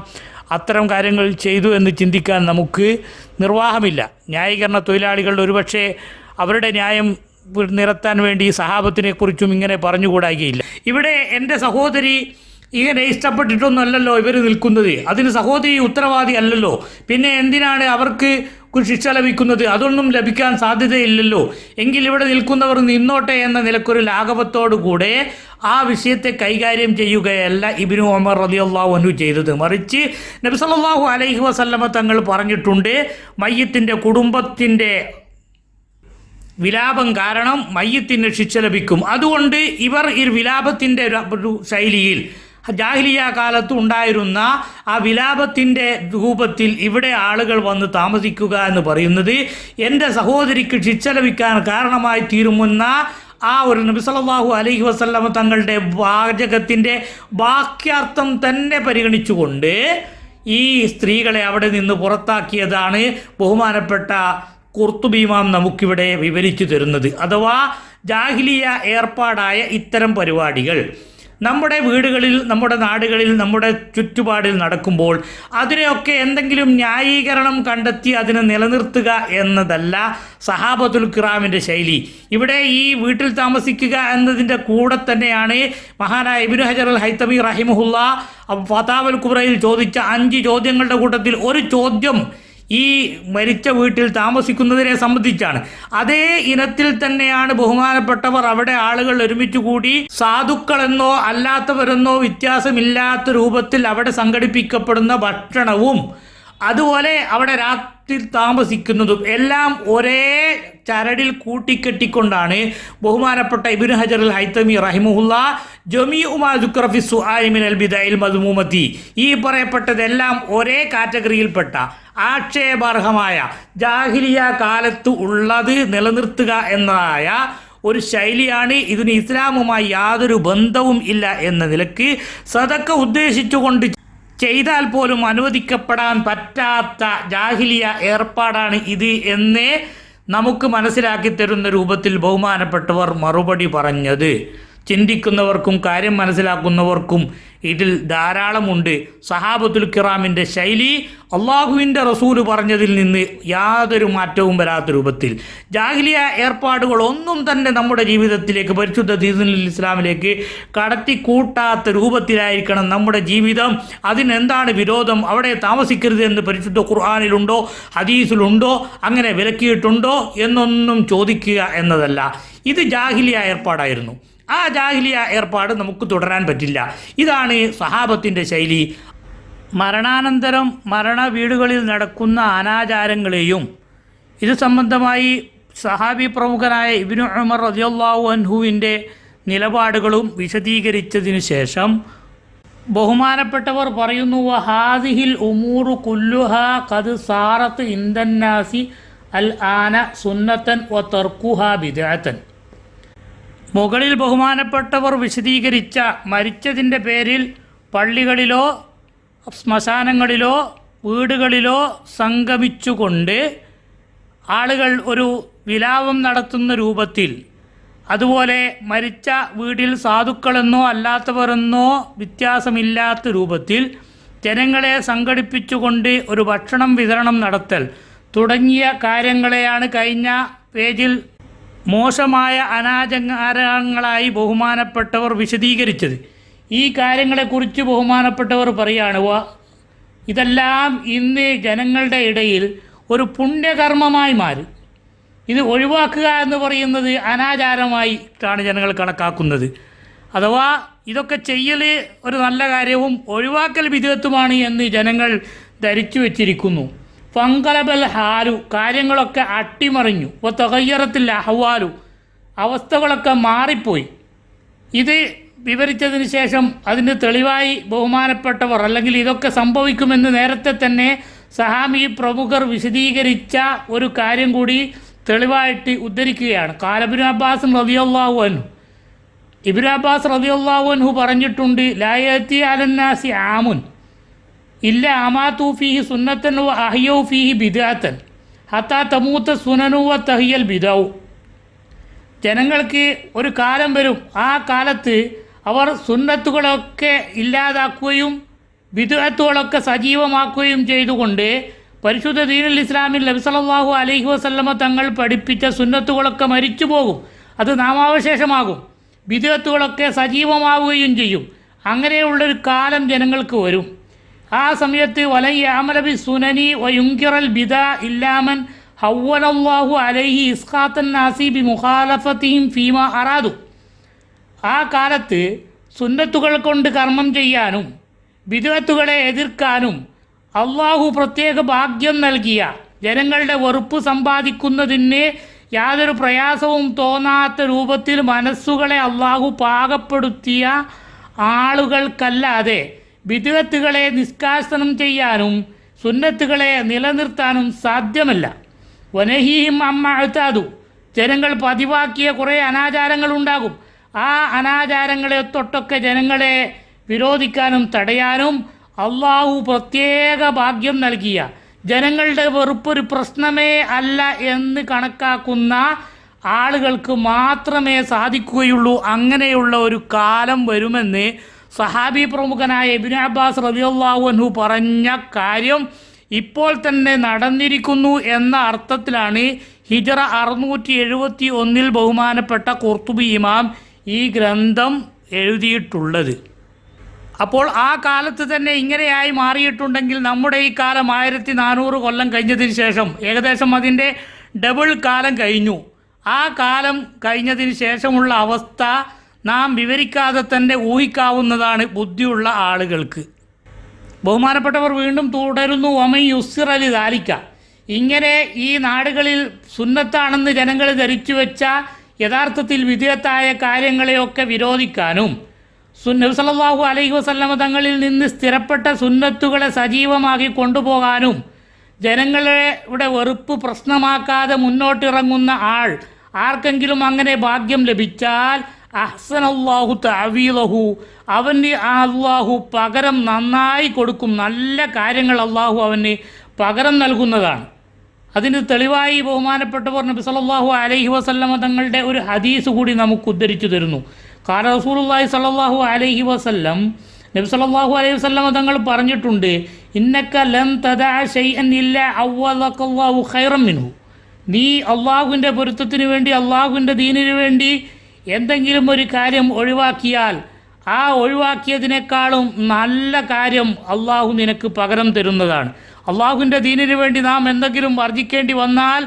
അത്തരം കാര്യങ്ങൾ ചെയ്തു എന്ന് ചിന്തിക്കാൻ നമുക്ക് നിർവാഹമില്ല. ന്യായീകരണ തൊഴിലാളികൾ ഒരുപക്ഷെ അവരുടെ ന്യായം നിരത്താൻ വേണ്ടി സഹാബത്തിനെക്കുറിച്ചും ഇങ്ങനെ പറഞ്ഞുകൂടായികയില്ല. ഇവിടെ എൻ്റെ സഹോദരി ഇങ്ങനെ ഇഷ്ടപ്പെട്ടിട്ടൊന്നുമല്ലല്ലോ ഇവർ നിൽക്കുന്നത്, അതിന് സഹോദരി ഉത്തരവാദി അല്ലല്ലോ, പിന്നെ എന്തിനാണ് അവർക്ക് ശിക്ഷ ലഭിക്കുന്നത്? അതൊന്നും ലഭിക്കാൻ സാധ്യതയില്ലല്ലോ. എങ്കിൽ ഇവിടെ നിൽക്കുന്നവർ നിന്നോട്ടെ എന്ന നിലക്കൊരു ലാഘവത്തോടുകൂടെ ആ വിഷയത്തെ കൈകാര്യം ചെയ്യുകയല്ല ഇബ്നു ഉമർ റളിയല്ലാഹു അൻഹു ചെയ്തത്. മറിച്ച് നബി സല്ലല്ലാഹു അലൈഹി വസല്ലമ തങ്ങൾ പറഞ്ഞിട്ടുണ്ട്, മയ്യത്തിൻ്റെ കുടുംബത്തിൻ്റെ വിലാപം കാരണം മയ്യത്തിന് ശിക്ഷ ലഭിക്കും. അതുകൊണ്ട് ഇവർ ഈ വിലാപത്തിൻ്റെ ഒരു ശൈലിയിൽ ജാഹിലിയ കാലത്ത് ഉണ്ടായിരുന്ന ആ വിലാപത്തിൻ്റെ രൂപത്തിൽ ഇവിടെ ആളുകൾ വന്ന് താമസിക്കുക എന്ന് പറയുന്നത് എൻ്റെ സഹോദരിക്ക് ശിക്ഷ ലഭിക്കാൻ കാരണമായി തീരുമെന്ന ആ ഒരു നബി സല്ലല്ലാഹു അലൈഹി വസല്ലമ തങ്ങളുടെ വാചകത്തിൻ്റെ വാക്യാർത്ഥം തന്നെ പരിഗണിച്ചുകൊണ്ട് ഈ സ്ത്രീകളെ അവിടെ നിന്ന് പുറത്താക്കിയതാണ് ബഹുമാനപ്പെട്ട ഖുർത്തുബി ഇമാം നമുക്കിവിടെ വിവരിച്ചു തരുന്നത്. അഥവാ ജാഹിലിയ ഏർപ്പാടായ ഇത്തരം പരിപാടികൾ നമ്മുടെ വീടുകളിൽ, നമ്മുടെ നാടുകളിൽ, നമ്മുടെ ചുറ്റുപാടിൽ നടക്കുമ്പോൾ അതിനെയൊക്കെ എന്തെങ്കിലും ന്യായീകരണം കണ്ടെത്തി അതിനെ നിലനിർത്തുക എന്നതല്ല സഹാബത്തുൽ കിറാമിൻ്റെ ശൈലി. ഇവിടെ ഈ വീട്ടിൽ താമസിക്കുക എന്നതിൻ്റെ കൂടെ തന്നെയാണ് മഹാനായ ഇബ്നു ഹജർ അൽ ഹൈതമി റഹിമഹുല്ലാഹ് ഫതാവൽ കുബ്രയിൽ ചോദിച്ച 5 ചോദ്യങ്ങളുടെ കൂട്ടത്തിൽ ഒരു ചോദ്യം ഈ മരിച്ച വീട്ടിൽ താമസിക്കുന്നതിനെ സംബന്ധിച്ചാണ്. അതേ ഇനത്തിൽ തന്നെയാണ് ബഹുമാനപ്പെട്ടവർ അവിടെ ആളുകൾ ഒരുമിച്ച് കൂടി സാധുക്കളെന്നോ അല്ലാത്തവരെന്നോ വ്യത്യാസമില്ലാത്ത രൂപത്തിൽ അവിടെ സംഘടിപ്പിക്കപ്പെടുന്ന ഭക്ഷണവും അതുപോലെ അവിടെ രാത്രി താമസിക്കുന്നതും എല്ലാം ഒരേ ചരടിൽ കൂട്ടിക്കെട്ടിക്കൊണ്ടാണ് ബഹുമാനപ്പെട്ട ഇബ്നു ഹജർ അൽ ഹൈതമി റഹിമഹുല്ലാഹ് ജമീഉ മാ ദുക്ര ഫി സുആഇ മിനൽ ബിദഇൽ മദ്മൂമത്തി ഈ പറയപ്പെട്ടതെല്ലാം ഒരേ കാറ്റഗറിയിൽപ്പെട്ട ആക്ഷേപാർഹമായ ജാഹിലിയ കാലത്ത് ഉള്ളത് നിലനിർത്തുക എന്നതായ ഒരു ശൈലിയാണ്. ഇതിന് ഇസ്ലാമുമായി യാതൊരു ബന്ധവും ഇല്ല എന്ന നിലക്ക് സദക്ക ഉദ്ദേശിച്ചുകൊണ്ട് ചെയ്താൽ പോലും അനുവദിക്കപ്പെടാൻ പറ്റാത്ത ജാഹിലിയ ഏർപ്പാടാണ് ഇത് എന്നേ നമുക്ക് മനസ്സിലാക്കി തരുന്ന രൂപത്തിൽ ബഹുമാനപ്പെട്ടവർ മറുപടി പറഞ്ഞത്. ചിന്തിക്കുന്നവർക്കും കാര്യം മനസ്സിലാക്കുന്നവർക്കും ഇതിൽ ധാരാളമുണ്ട്. സഹാബത്തുൽ കിറാമിൻ്റെ ശൈലി അള്ളാഹുവിൻ്റെ റസൂല് പറഞ്ഞതിൽ നിന്ന് യാതൊരു മാറ്റവും വരാത്ത രൂപത്തിൽ ജാഹിലിയ ഏർപ്പാടുകൾ ഒന്നും തന്നെ നമ്മുടെ ജീവിതത്തിലേക്ക്, പരിശുദ്ധ ദീനുൽ ഇസ്ലാമിലേക്ക് കടത്തിക്കൂട്ടാത്ത രൂപത്തിലായിരിക്കണം നമ്മുടെ ജീവിതം. അതിനെന്താണ് വിരോധം? അവിടെ താമസിക്കരുത് എന്ന് പരിശുദ്ധ ഖുർആനിലുണ്ടോ, ഹദീസിലുണ്ടോ, അങ്ങനെ വിലക്കിയിട്ടുണ്ടോ എന്നൊന്നും ചോദിക്കുക എന്നതല്ല. ഇത് ജാഹിലിയ ഏർപ്പാടായിരുന്നു. ആ ജാഹിലിയ ഏർപ്പാട് നമുക്ക് തുടരാൻ പറ്റില്ല. ഇതാണ് സഹാബത്തിൻ്റെ ശൈലി. മരണാനന്തരം മരണ വീടുകളിൽ നടക്കുന്ന അനാചാരങ്ങളെയും ഇത് സംബന്ധമായി സഹാബി പ്രമുഖനായ ഇബ്നു ഉമർ റളിയല്ലാഹു അൻഹുവിൻ്റെ നിലപാടുകളും വിശദീകരിച്ചതിന് ശേഷം ബഹുമാനപ്പെട്ടവർ പറയുന്നു, വഹാദിഹിൽ ഉമൂറു കുല്ലുഹ ഖദ് സാറത്ത് ഇൻദന്നാസി അൽ ആന സുന്നത്തൻ വ തർക്കുഹ ബിദ്അത്തൻ. മുകളിൽ ബഹുമാനപ്പെട്ടവർ വിശദീകരിച്ച മരിച്ചതിൻ്റെ പേരിൽ പള്ളികളിലോ ശ്മശാനങ്ങളിലോ വീടുകളിലോ സംഗമിച്ചുകൊണ്ട് ആളുകൾ ഒരു വിലാപം നടത്തുന്ന രൂപത്തിൽ, അതുപോലെ മരിച്ച വീട്ടിൽ സാധുക്കളെന്നോ അല്ലാത്തവരെന്നോ വ്യത്യാസമില്ലാത്ത രൂപത്തിൽ ജനങ്ങളെ സംഘടിപ്പിച്ചുകൊണ്ട് ഒരു ഭക്ഷണം വിതരണം നടത്തൽ തുടങ്ങിയ കാര്യങ്ങളെയാണ് കഴിഞ്ഞ പേജിൽ മോശമായ അനാചാരങ്ങളായി ബഹുമാനപ്പെട്ടവർ വിശദീകരിച്ചത്. ഈ കാര്യങ്ങളെക്കുറിച്ച് ബഹുമാനപ്പെട്ടവർ പറയുകയാണ്, ഇതെല്ലാം ഇന്ന് ജനങ്ങളുടെ ഇടയിൽ ഒരു പുണ്യകർമ്മമായി മാറി. ഇത് ഒഴിവാക്കുക എന്ന് പറയുന്നത് അനാചാരമായിട്ടാണ് ജനങ്ങൾ കണക്കാക്കുന്നത്. അഥവാ ഇതൊക്കെ ചെയ്യൽ ഒരു നല്ല കാര്യവും ഒഴിവാക്കൽ വിധേയത്വമാണ് എന്ന് ജനങ്ങൾ ധരിച്ചു വച്ചിരിക്കുന്നു. ഫങ്കലബൽ ഹാലു, കാര്യങ്ങളൊക്കെ അട്ടിമറിഞ്ഞു. തഗയ്യറത്തിൽ അഹ്വാലു, അവസ്ഥകളൊക്കെ മാറിപ്പോയി. ഇത് വിവരിച്ചതിന് ശേഷം അതിന് തെളിവായി ബഹുമാനപ്പെട്ടവർ, അല്ലെങ്കിൽ ഇതൊക്കെ സംഭവിക്കുമെന്ന് നേരത്തെ തന്നെ സഹാബി പ്രമുഖർ വിശദീകരിച്ച ഒരു കാര്യം കൂടി തെളിവായിട്ട് ഉദ്ധരിക്കുകയാണ്. ഖാല ഇബ്നു അബ്ബാസ് റളിയല്ലാഹു അൻഹു, ഇബ്നു അബ്ബാസ് റളിയല്ലാഹു അൻഹു പറഞ്ഞിട്ടുണ്ട്, ലാ യഅതി അലന്നാസി ആമുൻ ഇല്ല അമാതു ഫീഹി സുന്നത്തൻ വ അഹ്യൗ ഫീഹി ബിദ്അത്തൻ ഹത്താ തമൂത സുനനു വ തഹിയൽ ബിദഉ. ജനങ്ങൾക്ക് ഒരു കാലം വരും, ആ കാലത്ത് അവർ സുന്നത്തുകളൊക്കെ ഇല്ലാതാക്കുകയും ബിദ്അത്തുകളൊക്കെ സജീവമാക്കുകയും ചെയ്തുകൊണ്ട് പരിശുദ്ധ ദീനുൽ ഇസ്ലാമിൽ നബി സല്ലല്ലാഹു അലൈഹി വസല്ലമ തങ്ങൾ പഠിപ്പിച്ച സുന്നത്തുകളൊക്കെ മരിച്ചു പോകും, അത് നാമാവശേഷമാകും. ബിദ്അത്തുകളൊക്കെ സജീവമാവുകയും ചെയ്യും. അങ്ങനെയുള്ളൊരു കാലം ജനങ്ങൾക്ക് വരും. ആ സമയത്ത് വലൻ യഅമല ബി സുനനി വ യുൻകിറൽ ബിദഅ ഇല്ലാമൻ ഹവ്വലല്ലാഹു അലൈഹി ഇസ്ഖാത്തൻ നാസി ബി മുഖാലഫതിഹിം ഫീമാ അറാദു. ആ കാലത്ത് സുന്നത്തുകൾ കൊണ്ട് കർമ്മം ചെയ്യാനും ബിദ്അത്തുകളെ എതിർക്കാനും അള്ളാഹു പ്രത്യേക ഭാഗ്യം നൽകിയ, ജനങ്ങളുടെ വെറുപ്പ് സമ്പാദിക്കുന്നതിന് യാതൊരു പ്രയാസവും തോന്നാത്ത രൂപത്തിൽ മനസ്സുകളെ അള്ളാഹു പാകപ്പെടുത്തിയ ആളുകൾക്കല്ലാതെ ബിദ്അത്തുകളെ നിഷ്കാസനം ചെയ്യാനും സുന്നത്തുകളെ നിലനിർത്താനും സാധ്യമല്ല. വനഹീഹിം അമ്മ അഅ്താദു, ജനങ്ങൾ പതിവാക്കിയ കുറേ അനാചാരങ്ങളുണ്ടാകും. ആ അനാചാരങ്ങളെ തൊട്ടൊക്കെ ജനങ്ങളെ വിരോധിക്കാനും തടയാനും അള്ളാഹു പ്രത്യേക ഭാഗ്യം നൽകിയ, ജനങ്ങളുടെ വെറുപ്പൊരു പ്രശ്നമേ അല്ല എന്ന് കണക്കാക്കുന്ന ആളുകൾക്ക് മാത്രമേ സാധിക്കുകയുള്ളൂ. അങ്ങനെയുള്ള ഒരു കാലം വരുമെന്ന് സഹാബി പ്രമുഖനായ ഇബ്നു അബ്ബാസ് റളിയല്ലാഹു അൻഹു പറഞ്ഞ കാര്യം ഇപ്പോൾ തന്നെ നടന്നിരിക്കുന്നു എന്ന അർത്ഥത്തിലാണ് ഹിജ്റ 671 ബഹുമാനപ്പെട്ട ഖുർത്തുബി ഇമാം ഈ ഗ്രന്ഥം എഴുതിയിട്ടുള്ളത്. അപ്പോൾ ആ കാലത്ത് തന്നെ ഇങ്ങനെയായി മാറിയിട്ടുണ്ടെങ്കിൽ നമ്മുടെ ഈ കാലം 1400 കൊല്ലം കഴിഞ്ഞതിന് ശേഷം ഏകദേശം അതിൻ്റെ ഡബിൾ കാലം കഴിഞ്ഞു. ആ കാലം കഴിഞ്ഞതിന് ശേഷമുള്ള അവസ്ഥ നാം വിവരിക്കാതെ തന്നെ ഊഹിക്കാവുന്നതാണ് ബുദ്ധിയുള്ള ആളുകൾക്ക്. ബഹുമാനപ്പെട്ടവർ വീണ്ടും തുടരുന്നു, വമൻ യുസ്സിർ അലി ദാലിക, ഇങ്ങനെ ഈ നാടുകളിൽ സുന്നത്താണെന്ന് ജനങ്ങൾ ധരിച്ചു വെച്ച യഥാർത്ഥത്തിൽ വിധേയത്തായ കാര്യങ്ങളെയൊക്കെ വിരോധിക്കാനും നബി സല്ലല്ലാഹു അലൈഹി വസല്ലമ തങ്ങളിൽ നിന്ന് സ്ഥിരപ്പെട്ട സുന്നത്തുകളെ സജീവമാക്കി കൊണ്ടുപോകാനും ജനങ്ങളുടെ വെറുപ്പ് പ്രശ്നമാക്കാതെ മുന്നോട്ടിറങ്ങുന്ന ആൾ ആർക്കെങ്കിലും അങ്ങനെ ഭാഗ്യം ലഭിച്ചാൽ അഹ്സനല്ലാഹു തഅവീലഹു, അവന് അള്ളാഹു പകരം നന്നായി കൊടുക്കും. നല്ല കാര്യങ്ങൾ അള്ളാഹു അവന് പകരം നൽകുന്നതാണ്. അതിന് തെളിവായി ബഹുമാനപ്പെട്ടവർ നബി സല്ലല്ലാഹു അലൈഹി വസല്ലമ തങ്ങളുടെ ഒരു ഹദീസ് കൂടി നമുക്ക് ഉദ്ധരിച്ചു തരുന്നു. ഖാല റസൂലുള്ളാഹി സല്ലല്ലാഹു അലൈഹി വസല്ലം, നബി സല്ലല്ലാഹു അലൈഹി വസല്ലമ തങ്ങൾ പറഞ്ഞിട്ടുണ്ട്, ഇന്നക ലൻ തദഅ ശൈഅൻ ഇല്ലാ അവ്വലകല്ലാഹു ഖൈറൻ മിൻഹു, നീ അള്ളാഹുവിൻ്റെ പൊരുത്തത്തിന് വേണ്ടി അള്ളാഹുവിൻ്റെ ദീനിന് വേണ്ടി എന്തെങ്കിലും ഒരു കാര്യം ഒഴിവാക്കിയാൽ ആ ഒഴിവാക്കിയതിനേക്കാളും നല്ല കാര്യം അള്ളാഹു നിനക്ക് പകരം തരുന്നതാണ്. അള്ളാഹുവിൻ്റെ ദീനിന് വേണ്ടി നാം എന്തെങ്കിലും വർജിക്കേണ്ടി വന്നാൽ,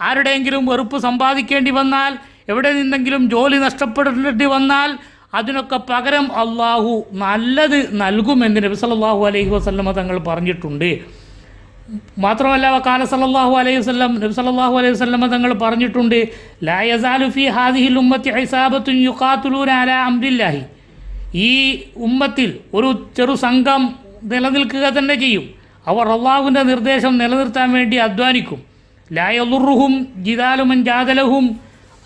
ആരുടെയെങ്കിലും വെറുപ്പ് സമ്പാദിക്കേണ്ടി വന്നാൽ, എവിടെ നിന്നെങ്കിലും ജോലി നഷ്ടപ്പെടേണ്ടി വന്നാൽ അതിനൊക്കെ പകരം അള്ളാഹു നല്ലത് നൽകുമെന്ന് നബി സല്ലല്ലാഹു അലൈഹി വസല്ലമ തങ്ങൾ പറഞ്ഞിട്ടുണ്ട്. മാത്രമല്ല വഖാല സല്ലല്ലാഹു അലൈഹി വസല്ലം, നബി സല്ലല്ലാഹു അലൈഹി വസല്ലമ തങ്ങൾ പറഞ്ഞിട്ടുണ്ട്, ലാ യസാലു ഫീ ഹാദിഹിൽ ഉമ്മത്തി ഇസാബത്തുൻ യുഖാതിലൂന അലാ അംരില്ലാഹി, ഈ ഉമ്മത്തിൽ ഒരു ചെറു സംഘം നിലനിൽക്കുക തന്നെ ചെയ്യും. അവർ അള്ളാഹുവിൻ്റെ നിർദ്ദേശം നിലനിർത്താൻ വേണ്ടി അധ്വാനിക്കും. ലാ യളുറുഹും ജിദാലുമൻ ജാദലഹും,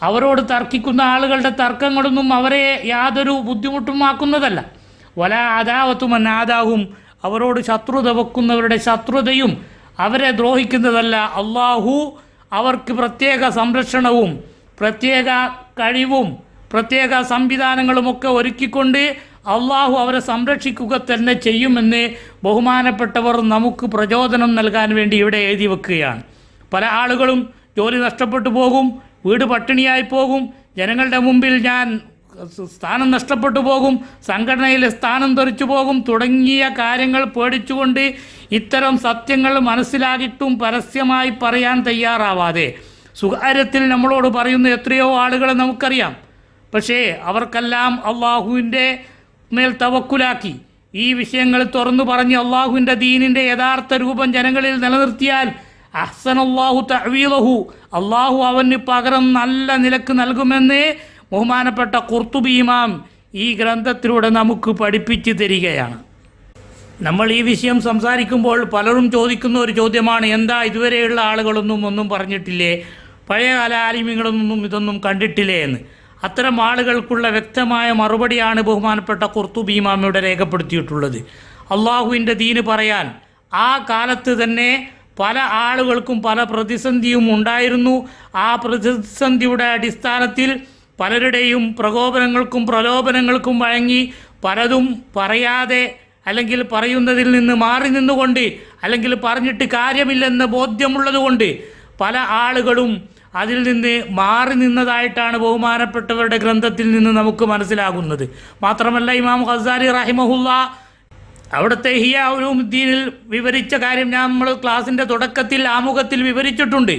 അവരോട് തർക്കിക്കുന്ന ആളുകളുടെ തർക്കങ്ങളൊന്നും അവരെ യാതൊരു ബുദ്ധിമുട്ടും ആക്കുന്നതല്ല. വലാ അദാവത്തുമൻ ആദാഹും, അവരോട് ശത്രുത വെക്കുന്നവരുടെ ശത്രുതയും അവരെ ദ്രോഹിക്കുന്നതല്ല. അള്ളാഹു അവർക്ക് പ്രത്യേക സംരക്ഷണവും പ്രത്യേക കഴിവും പ്രത്യേക സംവിധാനങ്ങളുമൊക്കെ ഒരുക്കിക്കൊണ്ട് അള്ളാഹു അവരെ സംരക്ഷിക്കുക തന്നെ ചെയ്യുമെന്ന് ബഹുമാനപ്പെട്ടവർ നമുക്ക് പ്രചോദനം നൽകാൻ വേണ്ടി ഇവിടെ എഴുതി വെക്കുകയാണ്. പല ആളുകളും ജോലി നഷ്ടപ്പെട്ടു പോകും, വീട് പട്ടിണിയായി പോകും, ജനങ്ങളുടെ മുമ്പിൽ ഞാൻ സ്ഥാനം നഷ്ടപ്പെട്ടു പോകും, സംഘടനയിലെ സ്ഥാനം തെറിച്ചു പോകും തുടങ്ങിയ കാര്യങ്ങൾ പേടിച്ചുകൊണ്ട് ഇത്തരം സത്യങ്ങൾ മനസ്സിലാക്കിയിട്ടും പരസ്യമായി പറയാൻ തയ്യാറാവാതെ സ്വകാര്യത്തിൽ നമ്മളോട് പറയുന്ന എത്രയോ ആളുകളെ നമുക്കറിയാം. പക്ഷേ അവർക്കെല്ലാം അള്ളാഹുവിൻ്റെ മേൽ തവക്കുലാക്കി ഈ വിഷയങ്ങൾ തുറന്നു പറഞ്ഞ് അള്ളാഹുവിൻ്റെ ദീനിൻ്റെ യഥാർത്ഥ രൂപം ജനങ്ങളിൽ നിലനിർത്തിയാൽ അഹ്സനല്ലാഹു തഅ്വീലഹു, അള്ളാഹു അവന് പകരം നല്ല നിലക്ക് നൽകുമെന്ന് ബഹുമാനപ്പെട്ട ഖുർത്തുബി ഇമാം ഈ ഗ്രന്ഥത്തിലൂടെ നമുക്ക് പഠിപ്പിച്ചു തരികയാണ്. നമ്മൾ ഈ വിഷയം സംസാരിക്കുമ്പോൾ പലരും ചോദിക്കുന്ന ഒരു ചോദ്യമാണ്, എന്താ ഇതുവരെയുള്ള ആളുകളൊന്നും ഒന്നും പറഞ്ഞിട്ടില്ലേ, പഴയകാല ആലിമ്യങ്ങളൊന്നും ഇതൊന്നും കണ്ടിട്ടില്ലേ എന്ന്. അത്തരം ആളുകൾക്കുള്ള വ്യക്തമായ മറുപടിയാണ് ബഹുമാനപ്പെട്ട ഖുർത്തുബി ഇമാം ഇവിടെ രേഖപ്പെടുത്തിയിട്ടുള്ളത്. അള്ളാഹുവിൻ്റെ ദീന് പറയാൻ ആ കാലത്ത് തന്നെ പല ആളുകൾക്കും പല പ്രതിസന്ധിയും ഉണ്ടായിരുന്നു. ആ പ്രതിസന്ധിയുടെ അടിസ്ഥാനത്തിൽ പലരുടെയും പ്രകോപനങ്ങൾക്കും പ്രലോഭനങ്ങൾക്കും വഴങ്ങി പലതും പറയാതെ അല്ലെങ്കിൽ പറയുന്നതിൽ നിന്ന് മാറി നിന്നുകൊണ്ട് അല്ലെങ്കിൽ പറഞ്ഞിട്ട് കാര്യമില്ലെന്ന് ബോധ്യമുള്ളതുകൊണ്ട് പല ആളുകളും അതിൽ നിന്ന് മാറി നിന്നതായിട്ടാണ് ബഹുമാനപ്പെട്ടവരുടെ ഗ്രന്ഥത്തിൽ നിന്ന് നമുക്ക് മനസ്സിലാകുന്നത്. മാത്രമല്ല ഇമാം ഖസാലി റഹിമഹുല്ല അവിടുത്തെ ഇഹ്യാ ഉലൂമുദ്ദീനിൽ വിവരിച്ച കാര്യം നമ്മൾ ക്ലാസിൻ്റെ തുടക്കത്തിൽ ആമുഖത്തിൽ വിവരിച്ചിട്ടുണ്ട്.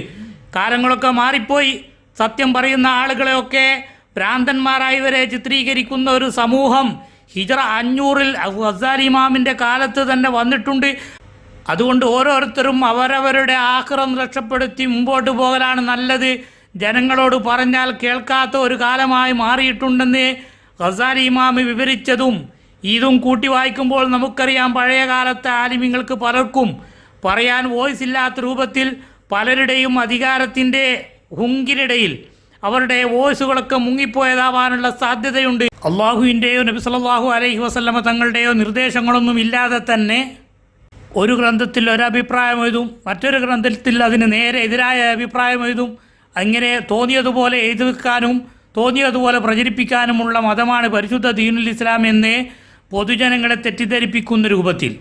കാലങ്ങളൊക്കെ മാറിപ്പോയി. സത്യം പറയുന്ന ആളുകളെയൊക്കെ ഭ്രാന്തന്മാരായി വരെ ചിത്രീകരിക്കുന്ന ഒരു സമൂഹം ഹിജ്റ 500-ൽ ഖസാലി ഇമാമിൻ്റെ കാലത്ത് തന്നെ വന്നിട്ടുണ്ട്. അതുകൊണ്ട് ഓരോരുത്തരും അവരവരുടെ ആഖിറം രക്ഷപ്പെടുത്തി മുമ്പോട്ട് പോകലാണ് നല്ലത്. ജനങ്ങളോട് പറഞ്ഞാൽ കേൾക്കാത്ത ഒരു കാലമായി മാറിയിട്ടുണ്ടെന്ന് ഖസാലി ഇമാം വിവരിച്ചതും ഇതും കൂട്ടി വായിക്കുമ്പോൾ നമുക്കറിയാം, പഴയ കാലത്തെ ആലിമ്യങ്ങൾക്ക് പലർക്കും പറയാൻ വോയിസ് ഇല്ലാത്ത രൂപത്തിൽ പലരുടെയും അധികാരത്തിൻ്റെ ഹുങ്കിനിടയിൽ അവരുടെ വോയിസുകളൊക്കെ മുങ്ങിപ്പോയതാവാനുള്ള സാധ്യതയുണ്ട്. അള്ളാഹുവിൻ്റെയോ നബി സല്ലല്ലാഹു അലൈഹി വസല്ലമ തങ്ങളുടെയോ നിർദ്ദേശങ്ങളൊന്നും ഇല്ലാതെ തന്നെ ഒരു ഗ്രന്ഥത്തിൽ ഒരഭിപ്രായം എഴുതും, മറ്റൊരു ഗ്രന്ഥത്തിൽ അതിന് നേരെ എതിരായ അഭിപ്രായം എഴുതും. അങ്ങനെ തോന്നിയതുപോലെ എഴുതി വെക്കാനും തോന്നിയതുപോലെ പ്രചരിപ്പിക്കാനുമുള്ള മതമാണ് പരിശുദ്ധ ദീനുൽ ഇസ്ലാം എന്ന് പൊതുജനങ്ങളെ തെറ്റിദ്ധരിപ്പിക്കുന്ന രൂപത്തിൽ.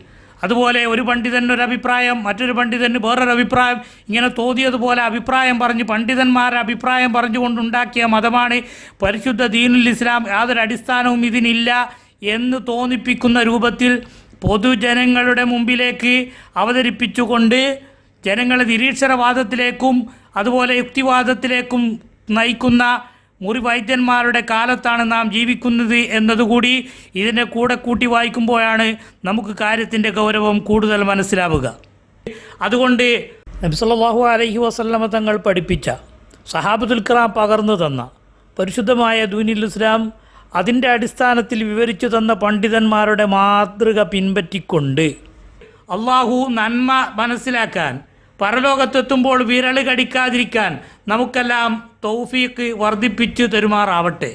അതുപോലെ ഒരു പണ്ഡിതന് ഒരു അഭിപ്രായം, മറ്റൊരു പണ്ഡിതന് വേറൊരു അഭിപ്രായം, ഇങ്ങനെ തോന്നിയതുപോലെ അഭിപ്രായം പറഞ്ഞ് പണ്ഡിതന്മാരുടെ അഭിപ്രായം പറഞ്ഞുകൊണ്ടുണ്ടാക്കിയ മതമാണ് പരിശുദ്ധ ദീനുൽ ഇസ്ലാം. യാതൊരു അടിസ്ഥാനവും ഇതിനില്ല എന്ന് തോന്നിപ്പിക്കുന്ന രൂപത്തിൽ പൊതുജനങ്ങളുടെ മുമ്പിലേക്ക് അവതരിപ്പിച്ചുകൊണ്ട് ജനങ്ങളെ നിരീക്ഷണവാദത്തിലേക്കും അതുപോലെ യുക്തിവാദത്തിലേക്കും നയിക്കുന്ന മുറിവൈദ്യന്മാരുടെ കാലത്താണ് നാം ജീവിക്കുന്നത് എന്നതുകൂടി ഇതിനെ കൂടെ കൂട്ടി വായിക്കുമ്പോഴാണ് നമുക്ക് കാര്യത്തിൻ്റെ ഗൗരവം കൂടുതൽ മനസ്സിലാവുക. അതുകൊണ്ട് നബി സല്ലല്ലാഹു അലൈഹി വസല്ലമ തങ്ങൾ പഠിപ്പിച്ച, സഹാബത്തുൽ കിറാം പകർന്നു തന്ന പരിശുദ്ധമായ ദീനുൽ ഇസ്ലാം അതിൻ്റെ അടിസ്ഥാനത്തിൽ വിവരിച്ചു തന്ന പണ്ഡിതന്മാരുടെ മാതൃക പിൻപറ്റിക്കൊണ്ട് അള്ളാഹു നന്മ മനസ്സിലാക്കാൻ, പരലോകത്തെത്തുമ്പോൾ വിരൽ കടിക്കാതിരിക്കാൻ നമുക്കെല്ലാം തൗഫീഖ് വർദ്ധിപ്പിച്ചു തരുമാറാവട്ടെ.